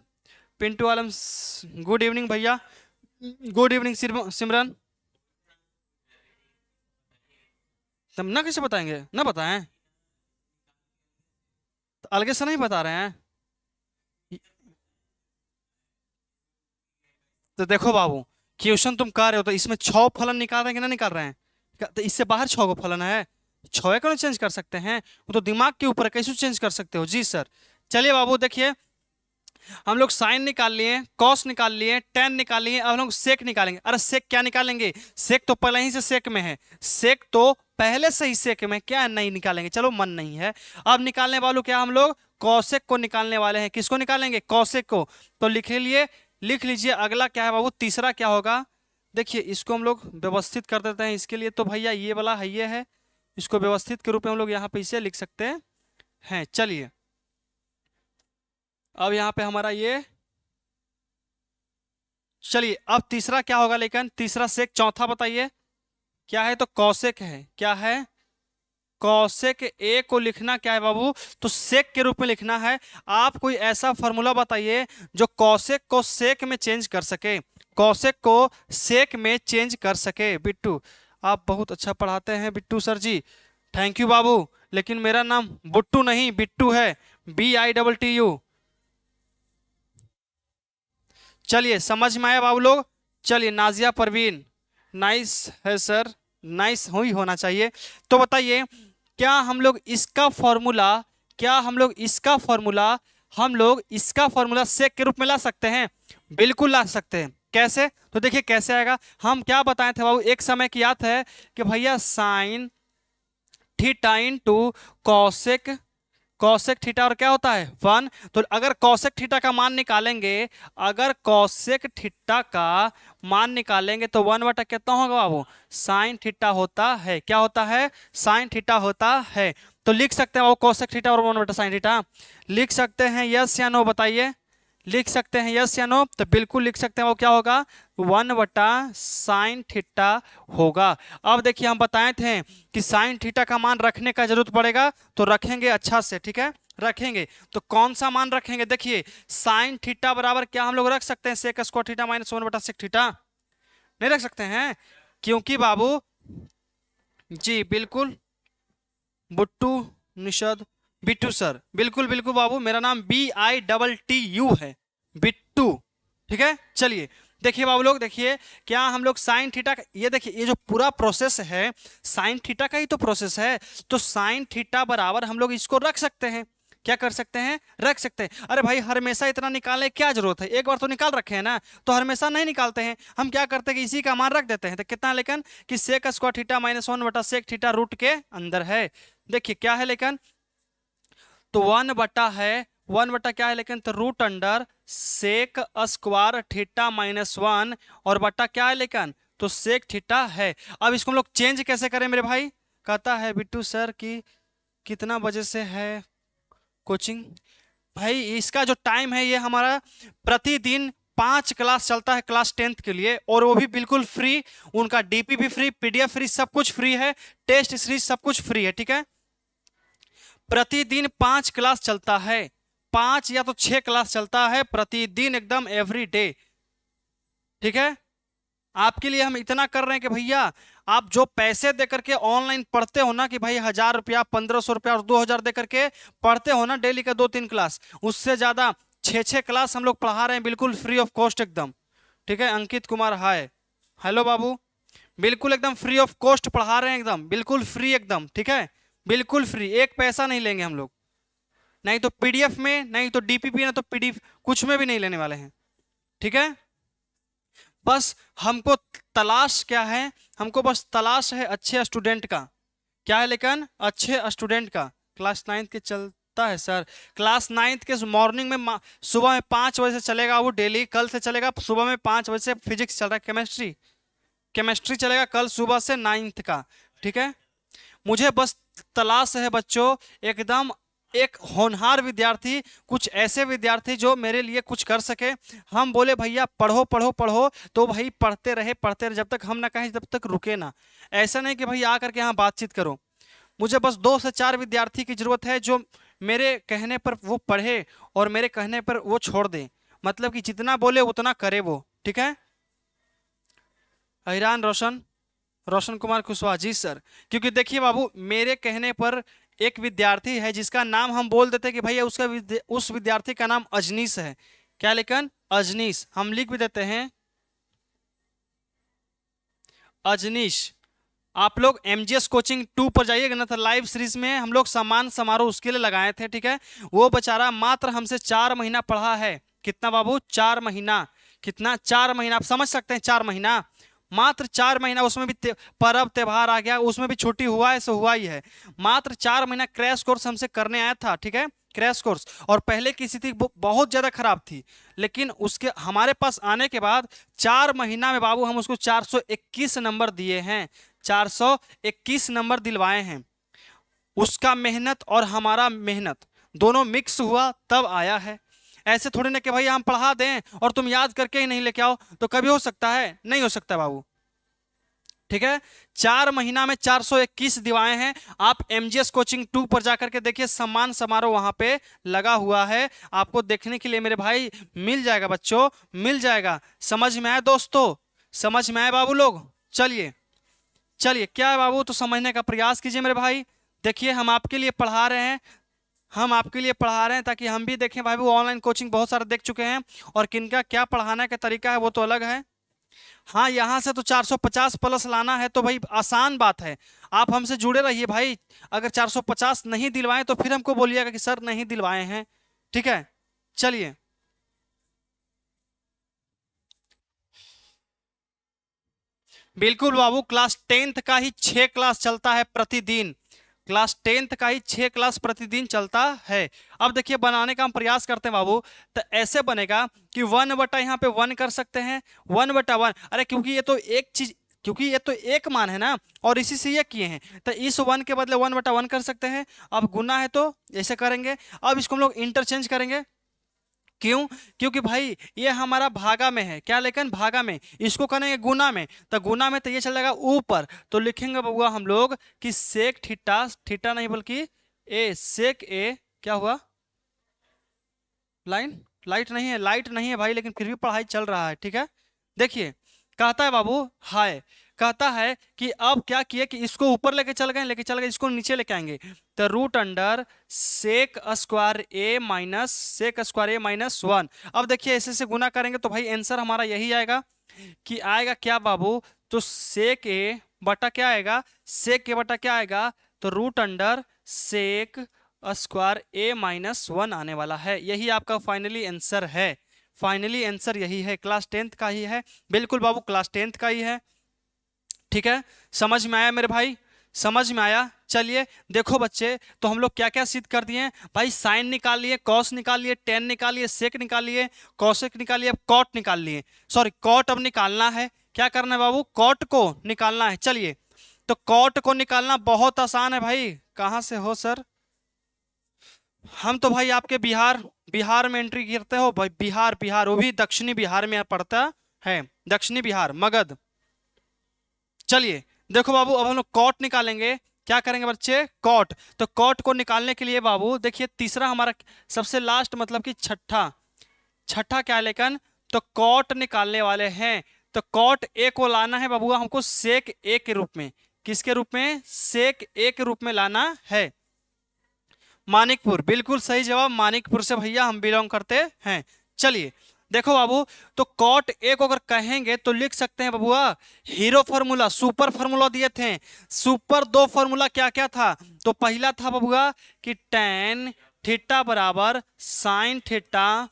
पिंटू आलम, गुड इवनिंग भैया। गुड इवनिंग सिमरन। तब ना कैसे बताएंगे? ना बताएं तो अलग से नहीं बता रहे हैं। तो देखो बाबू, क्वेश्चन तुम कर रहे हो तो इसमें 6 फलन निकाल रहे हैं कि ना निकाल रहे हैं? तो इससे बाहर 6 गो फलन है, 6 को चेंज कर सकते हैं? वो तो दिमाग के ऊपर है, कैसे चेंज कर सकते हो जी सर। चलिए बाबू देखिए, हम लोग साइन निकाल लिए, कॉस निकाल लिए, टेन निकाल लिए, अब हम लोग सेक निकालेंगे। अरे सेक क्या निकालेंगे? सेक तो पहले ही से सेक में है, सेक तो पहले से ही सेक में, क्या नहीं निकालेंगे? चलो मन नहीं है। अब निकालने वालों क्या हम लोग कौशिक को निकालने वाले हैं। किसको निकालेंगे? कौशिक को। तो लिख लीजिए अगला क्या है बाबू? तीसरा क्या होगा? देखिए इसको हम लोग व्यवस्थित कर देते हैं। इसके लिए तो भैया ये वाला है, ये है, इसको व्यवस्थित के रूप में हम लोग यहाँ पे इसे लिख सकते हैं। चलिए अब यहाँ पे हमारा ये, चलिए अब तीसरा क्या होगा? लेकिन तीसरा सेक, चौथा बताइए क्या है? तो कौशिक है। क्या है? कौशिक। ए को लिखना क्या है बाबू? तो सेक के रूप में लिखना है। आप कोई ऐसा फॉर्मूला बताइए जो कौशिक को सेक में चेंज कर सके, कौशिक को सेक में चेंज कर सके। बिट्टू आप बहुत अच्छा पढ़ाते हैं Bittu sir ji, thank you बाबू। लेकिन मेरा नाम बुट्टू नहीं बिट्टू है, BITTU। चलिए समझ में आया बाबू लोग? चलिए नाजिया परवीन, नाइस है सर, नाइस ही होना चाहिए। तो बताइए क्या हम लोग इसका फॉर्मूला, क्या हम लोग इसका फॉर्मूला हम लोग इसका फॉर्मूला सेक के रूप में ला सकते हैं? बिल्कुल ला सकते हैं। कैसे? तो देखिए कैसे आएगा। हम क्या बताए थे बाबू? एक समय की याद है कि भैया sine theta into cosec, Kaushik theta और क्या होता है? 1। तो अगर कौशिक थीटा का मान निकालेंगे, अगर कौशिक थीटा का मान निकालेंगे तो 1 बटा कितना होगा बाबू? साइन थीटा होता है। क्या होता है? साइन थीटा होता है। तो लिख सकते हैं बाबू कौशिक थीटा और 1 बटा साइन थीटा लिख सकते हैं, यस या नो बताइए? लिख सकते हैं यस या नो? तो बिल्कुल लिख सकते हैं। वो क्या होगा? 1/sin थीटा होगा। अब देखिए हम बताए थे कि साइन थीटा का मान रखने का जरूरत पड़ेगा, तो रखेंगे अच्छा से, ठीक है, रखेंगे। तो कौन सा मान रखेंगे? देखिए साइन थीटा बराबर क्या हम लोग रख सकते हैं? सेक स्क्वायर थीटा माइनस 1/सेक थीटा। नहीं रख सकते हैं? क्योंकि बाबू, जी बिल्कुल, बुट्टू, निषद, बिट्टू सर, बिल्कुल बिल्कुल बाबू, मेरा नाम BITTU है, बिट्टू। ठीक है, चलिए देखिए बाबू लोग, देखिए क्या हम लोग साइन थीटा ये देखिए ये जो पूरा प्रोसेस है साइन थीटा का ही तो प्रोसेस है। तो साइन थीटा बराबर हम लोग इसको रख सकते हैं। क्या कर सकते हैं? रख सकते हैं। अरे भाई हमेशा इतना निकालने की क्या जरूरत है? एक बार तो निकाल रखे हैं ना, तो हमेशा नहीं निकालते हैं। हम क्या करते हैं कि इसी का मान रख देते हैं। तो कितना, लेकिन कि सेक स्क्वायर थीटा माइनस 1/सेक थीटा रूट के अंदर है। देखिए क्या है लेकिन, तो 1 बटा है, 1 बटा क्या है लेकिन, तो root under sec square theta minus 1, और बटा क्या है लेकिन, तो सेक थीटा है। अब इसको हम लोग चेंज कैसे करें मेरे भाई? कहता है बिट्टू सर कि कितना बजे से है कोचिंग? भाई इसका जो टाइम है ये हमारा प्रतिदिन 5 क्लास चलता है क्लास 10th के लिए, और वो भी बिल्कुल फ्री। उनका DP भी फ्री, PDF फ्री, सब कुछ फ्री है, टेस्ट सीरीज सब कुछ फ्री है। ठीक है, प्रतिदिन 5 क्लास चलता है, 5 या तो 6 क्लास चलता है प्रतिदिन, एकदम एवरी डे। ठीक है, आपके लिए हम इतना कर रहे हैं कि भैया आप जो पैसे दे करके ऑनलाइन पढ़ते हो ना, कि भाई 1000 रुपया, 1500 रुपया और 2000 दे करके पढ़ते हो ना डेली का 2-3 क्लास, उससे ज्यादा 6-6 क्लास हम लोग पढ़ा रहे हैं बिल्कुल फ्री ऑफ कॉस्ट एकदम। ठीक है, अंकित कुमार हाय, हेलो बाबू, बिल्कुल एकदम फ्री ऑफ कॉस्ट पढ़ा रहे हैं, एकदम बिल्कुल फ्री एकदम। ठीक है, बिल्कुल फ्री, एक पैसा नहीं लेंगे हम लोग, नहीं तो PDF में, नहीं तो DPP, ना तो PDF, कुछ में भी नहीं लेने वाले हैं। ठीक है, बस हमको तलाश क्या है? हमको बस तलाश है अच्छे स्टूडेंट का। क्या है लेकिन? अच्छे स्टूडेंट का। क्लास 9th के चलता है सर? क्लास 9th के मॉर्निंग में सुबह में 5 बजे से चलेगा वो डेली, कल से चलेगा सुबह में 5 बजे से। फिजिक्स चल रहा है, केमिस्ट्री, केमिस्ट्री चलेगा कल सुबह से 9th का। ठीक है, मुझे बस तलाश है बच्चों एकदम एक होनहार विद्यार्थी, कुछ ऐसे विद्यार्थी जो मेरे लिए कुछ कर सके। हम बोले भैया पढ़ो पढ़ो पढ़ो, तो भाई पढ़ते रहे जब तक हम ना कहें तब तक रुके ना। ऐसा नहीं कि भाई आकर के यहाँ बातचीत करो। मुझे बस 2 से 4 विद्यार्थी की जरूरत है जो मेरे कहने पर वो पढ़े और मेरे कहने पर वो छोड़ दे, मतलब कि जितना बोले उतना करे वो। ठीक है, ईरान रोशन, रोशन कुमार कुशवाहा, जी सर। क्योंकि देखिए बाबू, मेरे कहने पर एक विद्यार्थी है जिसका नाम हम बोल देते हैं कि भैया उस विद्यार्थी का नाम अजनीश है। क्या लेकिन? अजनीश, हम लिख भी देते हैं अजनीश। आप लोग MGS कोचिंग 2 पर जाइएगा ना, तो लाइव सीरीज में हम लोग सम्मान समारोह उसके लिए लगाए थे। ठीक है, वो बेचारा मात्र हमसे 4 महीना पढ़ा है। कितना बाबू? 4 महीना। कितना? 4 महीना, आप समझ सकते हैं 4 महीना, मात्र 4 महीना। उसमें भी पर्व त्योहार आ गया, उसमें भी छुट्टी हुआ है, सो हुआ ही है। मात्र 4 महीना क्रैश कोर्स हमसे करने आया था। ठीक है, क्रैश कोर्स। और पहले की स्थिति बहुत ज्यादा खराब थी, लेकिन उसके हमारे पास आने के बाद 4 महीना में बाबू हम उसको 421 नंबर दिए हैं, 421 नंबर दिलवाए हैं। उसका मेहनत और हमारा मेहनत दोनों मिक्स हुआ तब आया है। ऐसे थोड़ी ना कि भाई हम पढ़ा दें और तुम याद करके ही नहीं लेके आओ, तो कभी हो सकता है? नहीं हो सकता बाबू। ठीक है, 4 महीना में 421 दिवाए हैं। आप MGS कोचिंग 2 पर जाकर के देखिए, सम्मान समारोह वहां पे लगा हुआ है, आपको देखने के लिए मेरे भाई मिल जाएगा बच्चों, मिल जाएगा। समझ में आए दोस्तों? समझ में आए बाबू लोग? चलिए चलिए, क्या है बाबू, तो समझने का प्रयास कीजिए मेरे भाई। देखिए हम आपके लिए पढ़ा रहे हैं, हम आपके लिए पढ़ा रहे हैं ताकि हम भी देखें भाई। वो ऑनलाइन कोचिंग बहुत सारे देख चुके हैं, और किनका क्या पढ़ाने का तरीका है वो तो अलग है। हाँ, यहाँ से तो 450 प्लस लाना है तो भाई आसान बात है, आप हमसे जुड़े रहिए भाई। अगर 450 नहीं दिलवाएं तो फिर हमको बोलिएगा कि सर नहीं दिलवाए हैं। ठीक है, चलिए। बिल्कुल बाबू, क्लास 10th का ही 6 क्लास चलता है प्रतिदिन, क्लास 10th का ही 6 क्लास प्रतिदिन चलता है। अब देखिए बनाने का हम प्रयास करते हैं बाबू। तो ऐसे बनेगा कि 1 बटा यहाँ पे 1 कर सकते हैं, 1/1। अरे क्योंकि ये तो एक चीज, क्योंकि ये तो एक मान है ना, और इसी से ये किए हैं, तो इस 1 के बदले 1/1 कर सकते हैं। अब गुना है तो ऐसे करेंगे। अब इसको हम लोग इंटरचेंज करेंगे, क्यों? क्योंकि भाई ये हमारा भागा में है, क्या लेकिन भागा में, इसको करेंगे गुना में, तो गुना में तो ये चल जाएगा ऊपर, तो लिखेंगे बबुआ हम लोग कि सेक थीटा, थीटा नहीं बल्कि ए, सेक ए, क्या हुआ, लाइन, लाइट नहीं है, लाइट नहीं है भाई, लेकिन फिर भी पढ़ाई चल रहा है, ठीक है। देखिए कहता है बाबू, हाय, कहता है कि अब क्या किए कि इसको ऊपर लेके चल गए, इसको नीचे लेके आएंगे, तो रूट अंडर सेक स्क्वायर ए माइनस सेक स्क्वायर ए माइनस वन। अब देखिए ऐसे से गुना करेंगे तो भाई आंसर हमारा यही आएगा कि आएगा क्या बाबू, तो सेक ए बटा क्या आएगा, सेक ए बटा क्या आएगा, तो रूट अंडर सेक स्क्वायर ए माइनस वन आने वाला है। यही आपका फाइनली आंसर है, फाइनली आंसर यही है, क्लास 10th का ही है, बिल्कुल बाबू क्लास 10th का ही है, ठीक है। समझ में आया मेरे भाई, समझ में आया? चलिए देखो बच्चे, तो हम लोग क्या क्या सिद्ध कर दिए भाई, साइन निकाल लिए, कॉस निकाल लिए, टेन निकाल लिए, सेक निकाल लिए, कॉसेक निकाल लिए, अब कॉट निकाल लिए, सॉरी कॉट अब निकालना है, क्या करना है बाबू, कॉट को निकालना है। चलिए तो कॉट को निकालना बहुत आसान है भाई, कहाँ से हो सर? हम तो भाई आपके बिहार, बिहार में एंट्री करते हो भाई, बिहार, बिहार वो भी दक्षिणी बिहार में पड़ता है, दक्षिणी बिहार, मगध। चलिए देखो बाबू, अब हम लोग कॉट निकालेंगे, क्या करेंगे बच्चे, कॉट, तो कॉट को निकालने के लिए बाबू देखिए तीसरा हमारा सबसे लास्ट मतलब कि छठा, छठा क्या है लेकिन, तो कॉट निकालने वाले हैं, तो कॉट ए को लाना है बाबू हमको सेक ए के रूप में, किसके रूप में, सेक ए के रूप में लाना है। मानिकपुर, बिल्कुल सही जवाब, मानिकपुर से भैया हम बिलोंग करते हैं। चलिए देखो बाबू, तो कॉट ए को अगर कहेंगे तो लिख सकते हैं बबुआ हीरो फार्मूला, सुपर फार्मूला दिए थे, सुपर दो फार्मूला क्या क्या था, तो पहला था बबुआ कि टेन थीटा बराबर साइन थीटा,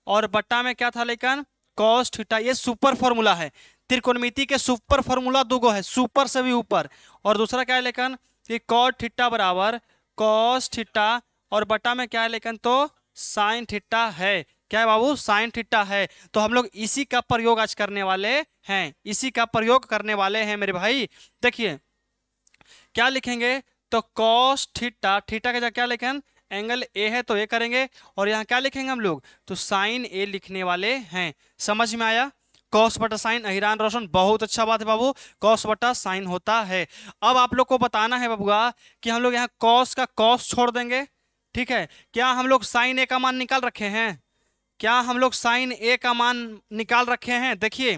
और बट्टा में क्या था लेकिन कॉस थीटा, ये सुपर फार्मूला है, त्रिकोणमिति के सुपर फार्मूला दो गो है, सुपर से भी ऊपर, और दूसरा क्या है लेकिन कि कॉट थीटा बराबर कॉस थीटा, और बटा में क्या है लेकिन तो साइन थीटा है, क्या है बाबू, साइन थीटा है। तो हम लोग इसी का प्रयोग आज करने वाले हैं, इसी का प्रयोग करने वाले हैं मेरे भाई। देखिए क्या लिखेंगे, तो कॉस थीटा, थीटा का जगह क्या लिखें, एंगल ए है तो ए करेंगे, और यहाँ क्या लिखेंगे हम लोग, तो साइन ए लिखने वाले हैं। समझ में आया? कॉस बटा साइन, अहिरान रोशन, बहुत अच्छा बात है बाबू, कॉस बटा साइन होता है। अब आप लोग को बताना है बाबूआ कि हम लोग यहाँ कॉस का कॉस छोड़ देंगे, ठीक है, क्या हम लोग साइन ए का मान निकाल रखे हैं, क्या हम लोग साइन ए का मान निकाल रखे हैं, देखिए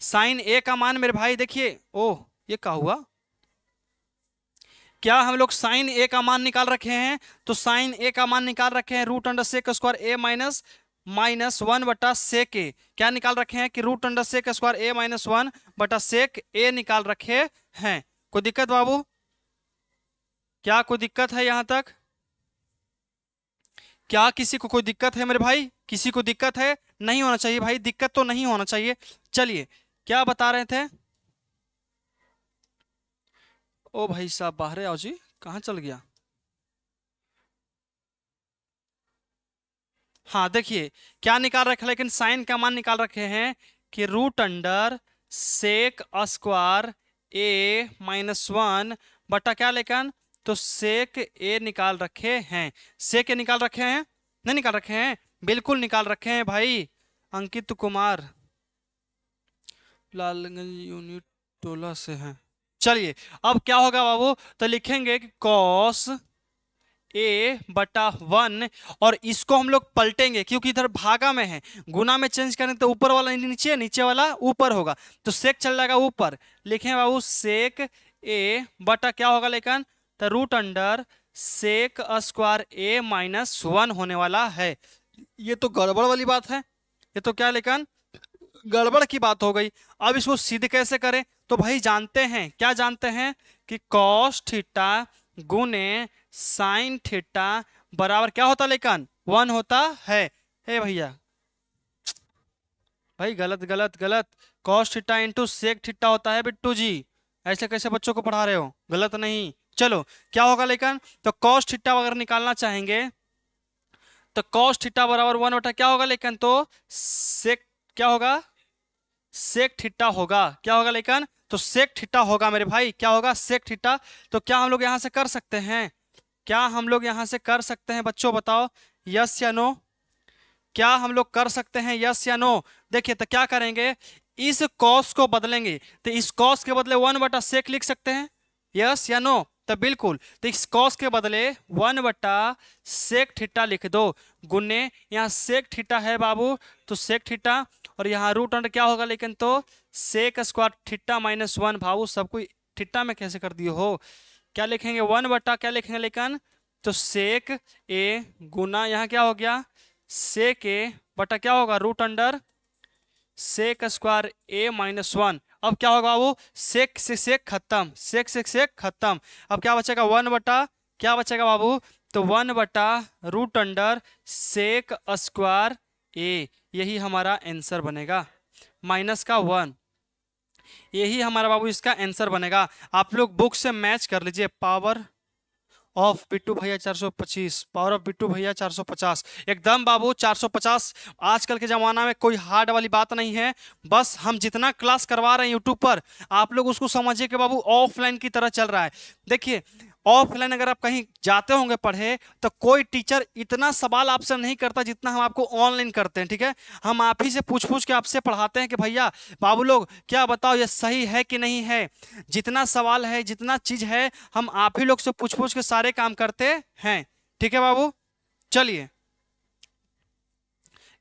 साइन ए का मान मेरे भाई, देखिए ओह ये क्या हुआ, क्या हम लोग साइन ए का मान निकाल रखे हैं, तो साइन ए का मान निकाल रखे हैं रूट अंडर सेक स्क्वायर ए माइनस माइनस वन बटा सेक ए, क्या निकाल रखे हैं कि रूट अंडर सेक स्क्वायर ए माइनस वन बटा सेक ए निकाल रखे हैं। कोई दिक्कत बाबू, क्या कोई दिक्कत है यहां तक, क्या किसी को कोई दिक्कत है मेरे भाई, किसी को दिक्कत है? नहीं होना चाहिए भाई, दिक्कत तो नहीं होना चाहिए। चलिए क्या बता रहे थे, ओ भाई साहब बाहर आओ जी, कहाँ चल गया, हाँ देखिए क्या निकाल रखे, लेकिन साइन का मान निकाल रखे हैं कि रूट अंडर सेक स्क्वायर ए माइनस वन बटा क्या लेकिन, तो सेक ए निकाल रखे हैं, सेक ए निकाल रखे हैं, नहीं निकाल रखे हैं, बिल्कुल निकाल रखे हैं भाई, अंकित कुमार लालगंज यूनिट टोला से हैं। चलिए अब क्या होगा बाबू, तो लिखेंगे कि कॉस ए बटा वन, और इसको हम लोग पलटेंगे क्योंकि इधर भागा में है, गुना में चेंज करें तो ऊपर वाला नीचे, नीचे वाला ऊपर होगा, तो सेक चल जाएगा ऊपर, लिखें बाबू सेक ए बटा क्या होगा लेकिन, तो रूट अंडर सेक स्क्वायर ए माइनस वन होने वाला है। ये तो गड़बड़ वाली बात है, ये तो क्या लेकिन गड़बड़ की बात हो गई। अब इसको सिद्ध कैसे करें, तो भाई जानते हैं, क्या जानते हैं कि कॉस थीटा गुने साइन थीटा बराबर क्या होता लेकिन वन होता है। हे भैया भाई गलत गलत गलत, cos theta into sec theta होता है बिट्टू जी, ऐसे कैसे बच्चों को पढ़ा रहे हो, गलत नहीं। चलो क्या होगा लेकिन, तो कॉस थीटा अगर निकालना चाहेंगे तो कॉस थीटा बराबर वन बटा क्या होगा लेकिन, तो सेक क्या होगा, सेक थीटा होगा, क्या होगा लेकिन, तो सेक थीटा होगा मेरे भाई, क्या होगा, सेक थीटा। तो क्या हम लोग यहां से कर सकते हैं, क्या हम लोग यहां से कर सकते हैं बच्चों बताओ, यस या नो, क्या हम लोग कर सकते हैं, यस या नो? देखिए तो क्या करेंगे, इस कॉस को बदलेंगे, तो इस कॉस के बदले 1/sec लिख सकते हैं, यस या नो? तो बिल्कुल, तो इस कॉस के बदले 1/sec थीटा लिख दो, गुने यहाँ sec थीटा है बाबू, तो sec थीटा, और यहाँ रूट अंडर क्या होगा लेकिन, तो sec स्क्वायर थीटा -1। बाबू सब कोई थीटा में कैसे कर दिए हो, क्या लिखेंगे 1 बटा क्या लिखेंगे लेकिन, तो सेक ए गुना यहाँ क्या हो गया, सेक ए बटा क्या होगा, root under sec square A-1। अब क्या होगा बाबू, सेक से सेक खत्म, सेक से सेक खत्म। अब क्या बचेगा, 1 बटा क्या बचेगा बाबू, तो 1 बटा रूट अंडर सेक स्क्वायर ए, यही हमारा आंसर बनेगा, -1। यही हमारा बाबू इसका आंसर बनेगा। आप लोग बुक से मैच कर लीजिए, पावर ऑफ बिट्टू भैया 425, पावर ऑफ बिट्टू भैया 450, एकदम बाबू 450। आजकल के ज़माना में कोई हार्ड वाली बात नहीं है, बस हम जितना क्लास करवा रहे हैं यूट्यूब पर, आप लोग उसको समझिए कि बाबू ऑफलाइन की तरह चल रहा है। देखिए ऑफलाइन अगर आप कहीं जाते होंगे पढ़े, तो कोई टीचर इतना सवाल आपसे नहीं करता जितना हम आपको ऑनलाइन करते हैं, ठीक है? हम आप ही से पूछ पूछ के आपसे पढ़ाते हैं कि भैया बाबू लोग क्या बताओ, ये सही है कि नहीं है। जितना सवाल है, जितना चीज है, हम आप ही लोग से पूछ पूछ के सारे काम करते हैं, ठीक है बाबू? चलिए,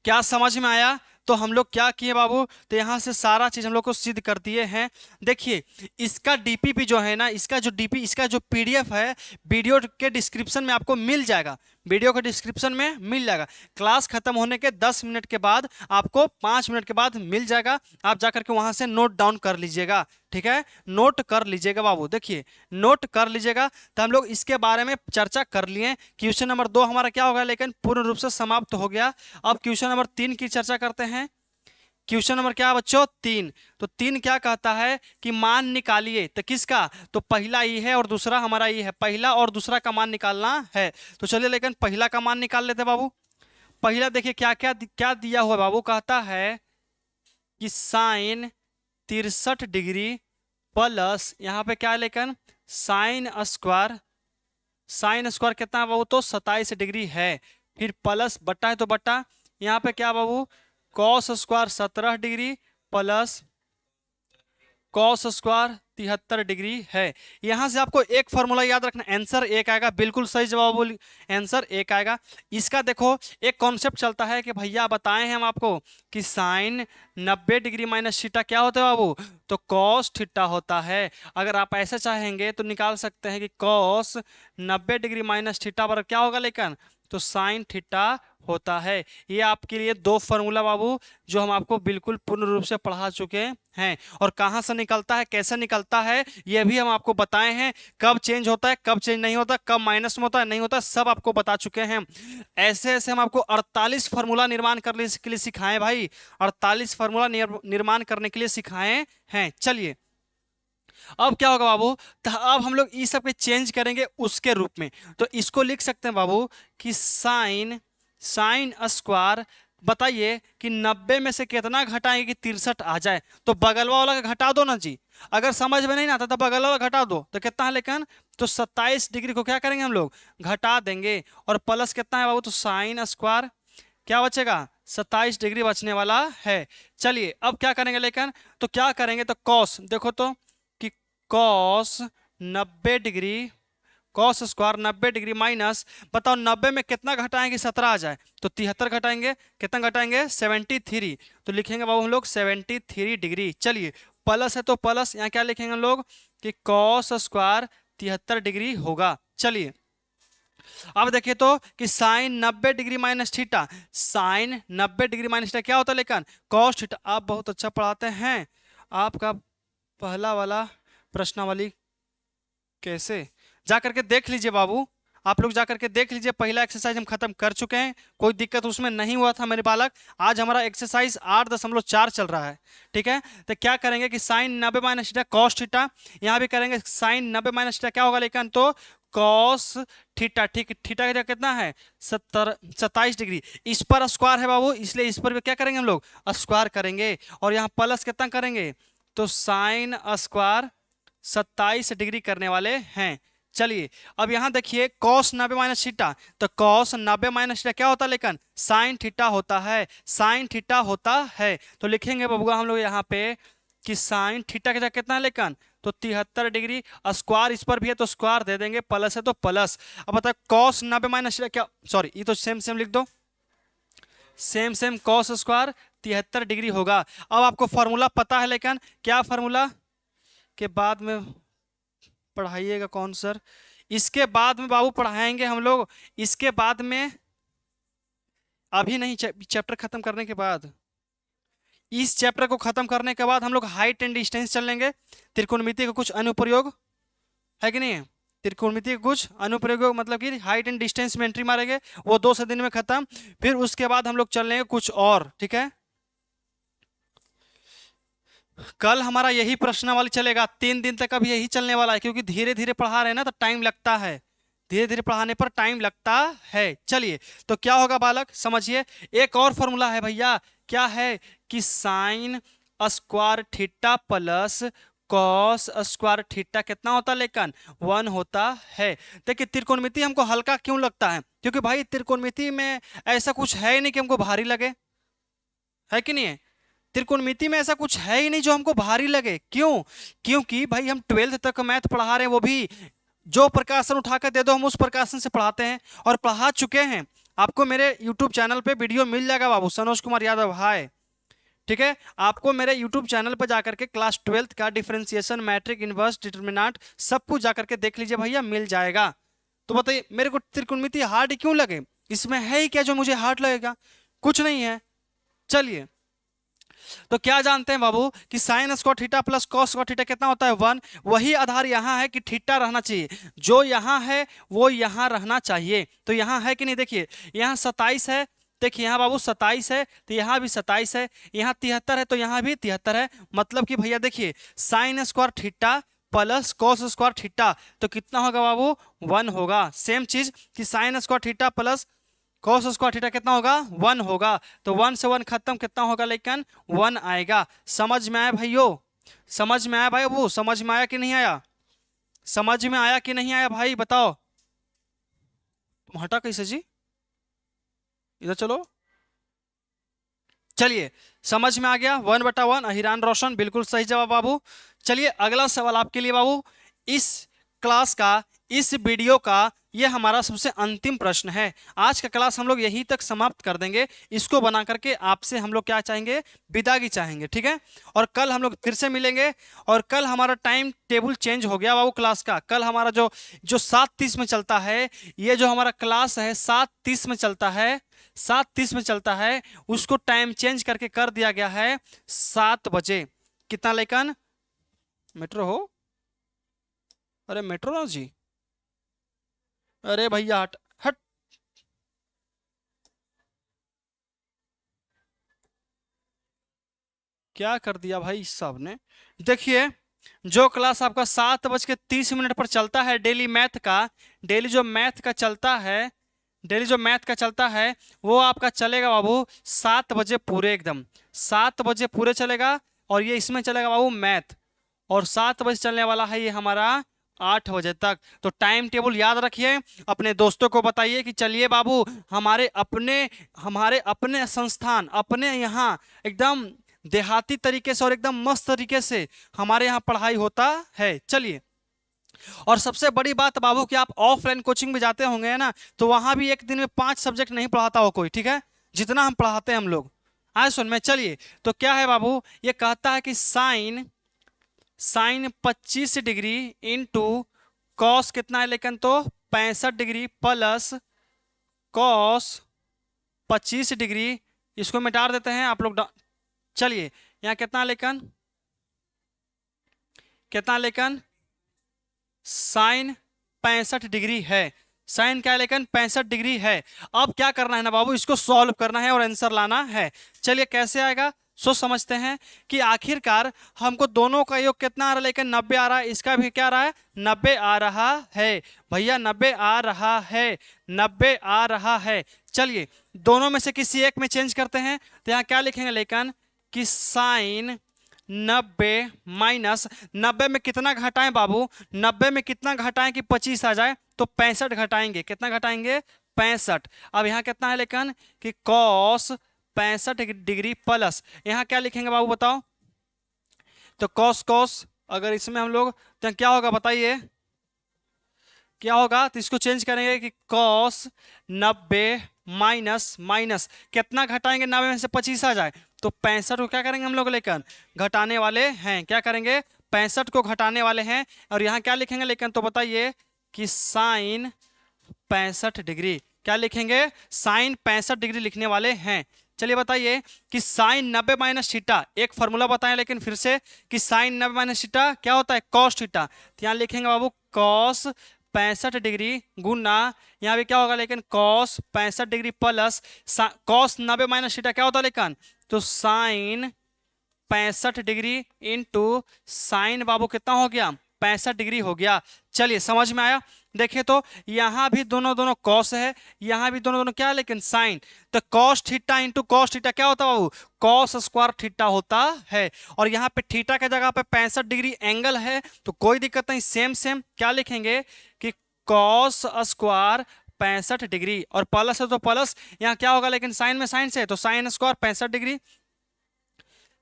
क्या समझ में आया? तो हम लोग क्या किए बाबू, तो यहाँ से सारा चीज हम लोग को सिद्ध कर दिए हैं। देखिए इसका डीपीपी जो है ना, इसका जो डीपी, इसका जो पीडीएफ है, वीडियो के डिस्क्रिप्शन में आपको मिल जाएगा, वीडियो के डिस्क्रिप्शन में मिल जाएगा। क्लास खत्म होने के 10 मिनट के बाद, आपको 5 मिनट के बाद मिल जाएगा, आप जाकर के वहां से नोट डाउन कर लीजिएगा, ठीक है? नोट कर लीजिएगा बाबू, देखिए नोट कर लीजिएगा। तो हम लोग इसके बारे में चर्चा कर लिए। क्वेश्चन नंबर 2 हमारा क्या होगा लेकिन, पूर्ण रूप से समाप्त हो गया। अब क्वेश्चन नंबर 3 की चर्चा करते हैं। क्वेश्चन नंबर क्या है बच्चों, 3। तो 3 क्या कहता है कि मान निकालिए, तो किसका, तो पहला ई है और दूसरा हमारा ई है, पहला और दूसरा का मान निकालना है। तो चलिए लेकिन पहला का मान निकाल लेते बाबू। पहला देखिए क्या क्या क्या दिया हुआ बाबू, कहता है कि साइन 63 डिग्री प्लस यहाँ पे क्या है लेकिन, साइन स्क्वायर, साइन स्क्वायर कितना है बाबू, तो 27 डिग्री है। फिर प्लस बट्टा है तो बट्टा, यहाँ पे क्या बाबू, cos square 17 degree plus cos square 73 degree है। यहां से आपको एक फॉर्मूला याद रखना, आंसर एक आएगा, बिल्कुल सही जवाब बोली, आंसर एक आएगा। इसका देखो एक कॉन्सेप्ट चलता है कि भैया बताए हैं हम आपको कि साइन 90 डिग्री माइनस थीटा क्या होता है बाबू, तो कॉस थीटा होता है। अगर आप ऐसे चाहेंगे तो निकाल सकते हैं कि कॉस 90 डिग्री माइनस थीटा बराबर क्या होगा लेकिन, तो साइन थीटा होता है। ये आपके लिए 2 फॉर्मूला बाबू जो हम आपको बिल्कुल पूर्ण रूप से पढ़ा चुके हैं, और कहां से निकलता है, कैसे निकलता है, ये भी हम आपको बताए हैं। कब चेंज होता है, कब चेंज नहीं होता, कब माइनस में होता है, नहीं होता, सब आपको बता चुके हैं। ऐसे ऐसे हम आपको 48 फार्मूला निर्माण करने के लिए सिखाएं भाई, 48 फार्मूला निर्माण करने के लिए सिखाए हैं। चलिए अब क्या होगा बाबू, तो अब हम लोग इस सब के चेंज करेंगे उसके रूप में। तो इसको लिख सकते हैं बाबू कि साइन, साइन स्क्वायर, बताइए कि 90 में से कितना घटाएंगे कि 63 आ जाए, तो बगल वाला का घटा दो ना जी। अगर समझ में नहीं आता तो बगल वाला घटा दो, तो कितना है लेकिन, तो 27 डिग्री को क्या करेंगे हम लोग, घटा देंगे, और प्लस कितना है बाबू, तो साइन स्क्वायर क्या बचेगा, 27 डिग्री बचने वाला है। चलिए अब क्या करेंगे लेकिन, तो क्या करेंगे, तो कॉस देखो तो कि cos 90 degree, cos square 90 degree minus, बताओ 90 में कितना घटाएंगे 17 आ जाए, तो 73 घटाएंगे, कितना घटाएंगे 73, तो लिखेंगे बाबू हम लोग 73 डिग्री। चलिए प्लस है तो प्लस, यहाँ क्या लिखेंगे हम लोग कि कॉस स्क्वायर 73 डिग्री होगा। चलिए अब देखिए तो कि sine 90 degree minus theta, sine 90 degree minus theta क्या होता है लेकिन, कॉस थीटा। आप बहुत अच्छा पढ़ाते हैं, आपका पहला वाला प्रश्नावली कैसे, जा करके देख लीजिए बाबू, आप लोग जा करके देख लीजिए। पहला एक्सरसाइज हम खत्म कर चुके हैं, कोई दिक्कत उसमें नहीं हुआ था मेरे बालक। आज हमारा एक्सरसाइज 8.4 चल रहा है, ठीक है? तो क्या करेंगे कि sine 90 minus theta cos theta, यहाँ भी करेंगे साइन 90 माइनस थीटा क्या होगा लेकिन, तो कॉस थीटा, ठीक, थीटा का कितना है 27 डिग्री। इस पर स्क्वायर है बाबू, इसलिए इस पर भी क्या करेंगे हम लोग, स्क्वायर करेंगे, और यहाँ प्लस कितना करेंगे, तो साइन स्क्वायर 27 डिग्री करने वाले हैं। चलिए अब यहां देखिए कॉस 90 माइनस थीटा, तो कॉस 90 माइनस थीटा क्या होता है, लेकिन साइन थीटा होता है, साइन थीटा होता है। तो लिखेंगे बबुआ हम लोग यहाँ पे कि साइन थीटा का कितना है लेकिन, तो 73 डिग्री। स्क्वायर इस पर भी है तो स्क्वायर दे देंगे, प्लस है तो प्लस। अब बताए कॉस 90 माइनस थीटा क्या, सॉरी ये तो सेम सेम लिख दो, same same cos square 73 degree होगा। अब आपको फॉर्मूला पता है, लेकिन क्या फॉर्मूला के बाद में पढ़ाइएगा कौन सर, इसके बाद में बाबू पढ़ाएंगे हम लोग, इसके बाद में, अभी नहीं, चैप्टर खत्म करने के बाद, इस चैप्टर को खत्म करने के बाद हम लोग हाइट एंड डिस्टेंस चल लेंगे। त्रिकोणमिति का कुछ अनुप्रयोग है कि नहीं है, त्रिकोणमिति के कुछ अनुप्रयोग मतलब कि हाइट एंड डिस्टेंस में एंट्री मारेंगे, वो 2 से दिन में खत्म। फिर उसके बाद हम लोग चल लेंगे कुछ और, ठीक है। कल हमारा यही प्रश्नावली चलेगा, 3 दिन तक अब यही चलने वाला है, क्योंकि धीरे धीरे पढ़ा रहे हैं ना तो टाइम लगता है, धीरे धीरे पढ़ाने पर टाइम लगता है। चलिए तो क्या होगा बालक समझिए, एक और फॉर्मूला है भैया, क्या है कि sine square theta plus cos square theta कितना होता है लेकिन 1 होता है। देखिए त्रिकोणमिति हमको हल्का क्यों लगता है, क्योंकि भाई त्रिकोणमिति में ऐसा कुछ है ही नहीं कि हमको भारी लगे, है कि नहीं है। त्रिकोणमिति में ऐसा कुछ है ही नहीं जो हमको भारी लगे, क्यों, क्योंकि भाई हम 12th तक मैथ पढ़ा रहे हैं, वो भी जो प्रकाशन उठाकर दे दो हम उस प्रकाशन से पढ़ाते हैं और पढ़ा चुके हैं। आपको मेरे यूट्यूब चैनल पे वीडियो मिल जाएगा बाबू, सनोज कुमार यादव हाय, ठीक है। आपको मेरे यूट्यूब चैनल पर जाकर के क्लास 12th का डिफरेंशिएशन, मैट्रिक, इनवर्स, डिटर्मिनेंट सब कुछ जाकर के देख लीजिए भैया, मिल जाएगा। तो बताइए मेरे को त्रिकोणमिति हार्ड क्यों लगे, इसमें है ही क्या जो मुझे हार्ड लगेगा, कुछ नहीं है। चलिए तो क्या जानते हैं बाबू कि sine square theta plus cos square theta कितना होता है 1। वही आधार यहाँ है कि थीटा रहना चाहिए, जो यहाँ है वो यहाँ रहना चाहिए। तो यहाँ है कि नहीं, देखिए यहाँ 27 है, देखिए यहाँ बाबू 27 है तो यहाँ भी 27 है, यहाँ 73 है तो यहाँ भी 73 है। मतलब कि भैया देखिए sine square theta plus cos square theta तो कितना होगा बाबू 1 होगा। सेम चीज कि sine square theta plus cos square theta कितना होगा 1 होगा। तो 1 से 1 खत्म, कितना होगा लेकिन 1 आएगा। समझ में आया भाइयों, समझ में आया भाई, वो समझ में आया कि नहीं आया, समझ में आया कि नहीं आया भाई बताओ। तुम हटा कैसे जी, इधर चलो। चलिए समझ में आ गया, 1/1 अहिरान रोशन, बिल्कुल सही जवाब बाबू। चलिए अगला सवाल आपके लिए बाबू, इस क्लास का, इस वीडियो का ये हमारा सबसे अंतिम प्रश्न है। आज का क्लास हम लोग यहीं तक समाप्त कर देंगे, इसको बना करके आपसे हम लोग क्या चाहेंगे, विदागी चाहेंगे, ठीक है। और कल हम लोग फिर से मिलेंगे, और कल हमारा टाइम टेबल चेंज हो गया बाबू क्लास का। कल हमारा जो जो 7:30 में चलता है, ये जो हमारा क्लास है 7:30 में चलता है, 7:30 में चलता है, उसको टाइम चेंज करके कर दिया गया है 7 बजे। कितना लेकिन मेट्रो हो, अरे मेट्रो ना जी, अरे भैया हट हट, क्या कर दिया भाई साहब ने। देखिए जो क्लास आपका 7:30 पर चलता है डेली मैथ का, डेली जो मैथ का चलता है, डेली जो मैथ का चलता है वो आपका चलेगा बाबू 7 बजे पूरे, एकदम 7 बजे पूरे चलेगा। और ये इसमें चलेगा बाबू मैथ, और 7 बजे चलने वाला है ये हमारा 8 बजे तक। तो टाइम टेबल याद रखिए, अपने दोस्तों को बताइए कि चलिए बाबू हमारे अपने संस्थान, अपने यहाँ एकदम देहाती तरीके से और एकदम मस्त तरीके से हमारे यहाँ पढ़ाई होता है। चलिए, और सबसे बड़ी बात बाबू कि आप ऑफलाइन कोचिंग में जाते होंगे ना, तो वहां भी एक दिन में 5 सब्जेक्ट नहीं पढ़ाता हो कोई, ठीक है, जितना हम पढ़ाते हैं हम लोग। आए सुन में, चलिए तो क्या है बाबू, ये कहता है कि sine sine 25 degree into cos कितना है लेकिन, तो 65 डिग्री प्लस कॉस 25 डिग्री, इसको मिटा देते हैं आप लोग। चलिए यहाँ कितना लेकिन, कितना लेकिन साइन 65 डिग्री है, साइन क्या है लेकिन 65 डिग्री है। अब क्या करना है ना बाबू, इसको सॉल्व करना है और आंसर लाना है। चलिए कैसे आएगा, सो समझते हैं कि आखिरकार हमको दोनों का योग कितना आ रहा है लेकिन 90 आ रहा है, इसका भी क्या आ रहा है 90 आ रहा है भैया, 90 आ रहा है, 90 आ रहा है। चलिए दोनों में से किसी एक में चेंज करते हैं, तो यहाँ क्या लिखेंगे लेकिन कि साइन 90 माइनस 90 में कितना घटाएं बाबू, 90 में कितना घटाएं कि 25 आ जाए, तो 65 घटाएंगे। कितना घटाएंगे? 65। अब यहाँ कितना है लेकिन कि कॉस 65 डिग्री प्लस, यहाँ क्या लिखेंगे बाबू बताओ? तो कॉस कॉस अगर इसमें हम लोग, तो क्या होगा बताइए, क्या होगा? तो इसको चेंज करेंगे कि कॉस 90 माइनस माइनस कितना घटाएंगे, 90 में से 25 आ जाए, तो 65 को क्या करेंगे हम लोग लेकिन घटाने वाले हैं। क्या करेंगे? 65 को घटाने वाले हैं। और यहाँ क्या लिखेंगे लेकिन, तो बताइए कि साइन 65 डिग्री। क्या लिखेंगे? साइन 65 डिग्री लिखने वाले हैं। चलिए बताइए कि साइन 90 माइनस थीटा, एक फॉर्मूला बताएं लेकिन फिर से, कि साइन 90 माइनस थीटा क्या होता है? Cos theta. तो यहाँ लिखेंगे बाबू कॉस 65 डिग्री गुना, यहाँ भी क्या होगा लेकिन cos 65 degree plus cos 90 minus theta क्या होता है लेकिन, तो साइन 65 डिग्री इंटू साइन बाबू कितना हो गया? 65 डिग्री हो गया। चलिए समझ में आया? देखिए तो यहां भी दोनों दोनों कॉस है, यहां भी दोनों दोनों क्या है लेकिन साइन। तो cos theta into cos theta क्या होता है बाबू? कॉस स्क्वायर थीटा होता है। और यहाँ पे थीटा के जगह पे 65 डिग्री एंगल है, तो कोई दिक्कत नहीं, सेम सेम क्या लिखेंगे कि कॉस स्क्वायर 65 डिग्री, और प्लस है तो प्लस, यहाँ क्या होगा लेकिन साइन में साइन से, तो sine square 65 degree,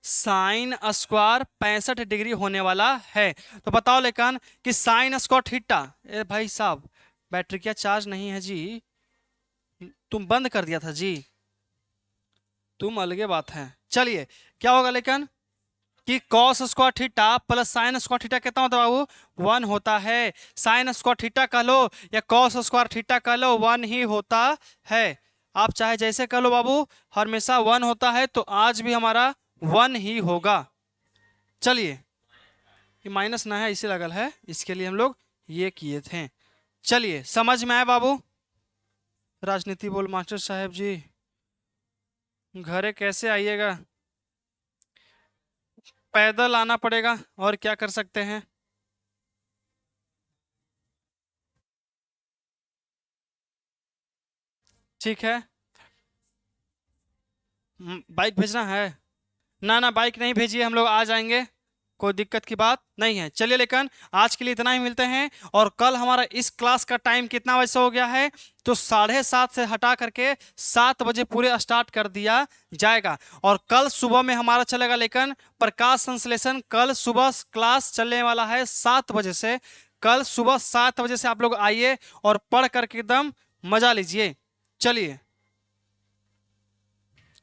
sine square 65 degree होने वाला है। तो बताओ लेकिन कि साइन स्क्वायर थीटा, ए भाई साहब बैटरी क्या चार्ज नहीं है जी, तुम बंद कर दिया था जी, तुम अलगे बात है। चलिए क्या होगा लेकिन कि cos square theta plus sine square theta कितना होता है बाबू? 1 होता है। साइन स्क्वायर थीटा कह लो या कॉस स्क्वायर थीटा कह लो, 1 ही होता है। आप चाहे जैसे कह लो बाबू, हमेशा 1 होता है, तो आज भी हमारा 1 ही होगा। चलिए ये माइनस ना है इसे लगल है, इसके लिए हम लोग ये किए थे। चलिए समझ में आया बाबू? राजनीति बोल मास्टर साहब जी, घरे कैसे आइएगा? पैदल आना पड़ेगा, और क्या कर सकते हैं। ठीक है। बाइक भेजना है? ना ना बाइक नहीं भेजिए, हम लोग आ जाएंगे, कोई दिक्कत की बात नहीं है। चलिए लेकिन आज के लिए इतना ही, मिलते हैं। और कल हमारा इस क्लास का टाइम कितना बजे से हो गया है, तो 7:30 से हटा करके 7 बजे पूरे स्टार्ट कर दिया जाएगा। और कल सुबह में हमारा चलेगा लेकिन प्रकाश संश्लेषण, कल सुबह क्लास चलने वाला है 7 बजे से। कल सुबह 7 बजे से आप लोग आइए और पढ़ करके एकदम मजा लीजिए। चलिए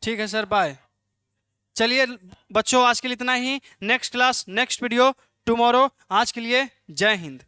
ठीक है सर, बाय। चलिए बच्चों आज के लिए इतना ही, next class next video tomorrow. आज के लिए जय हिंद।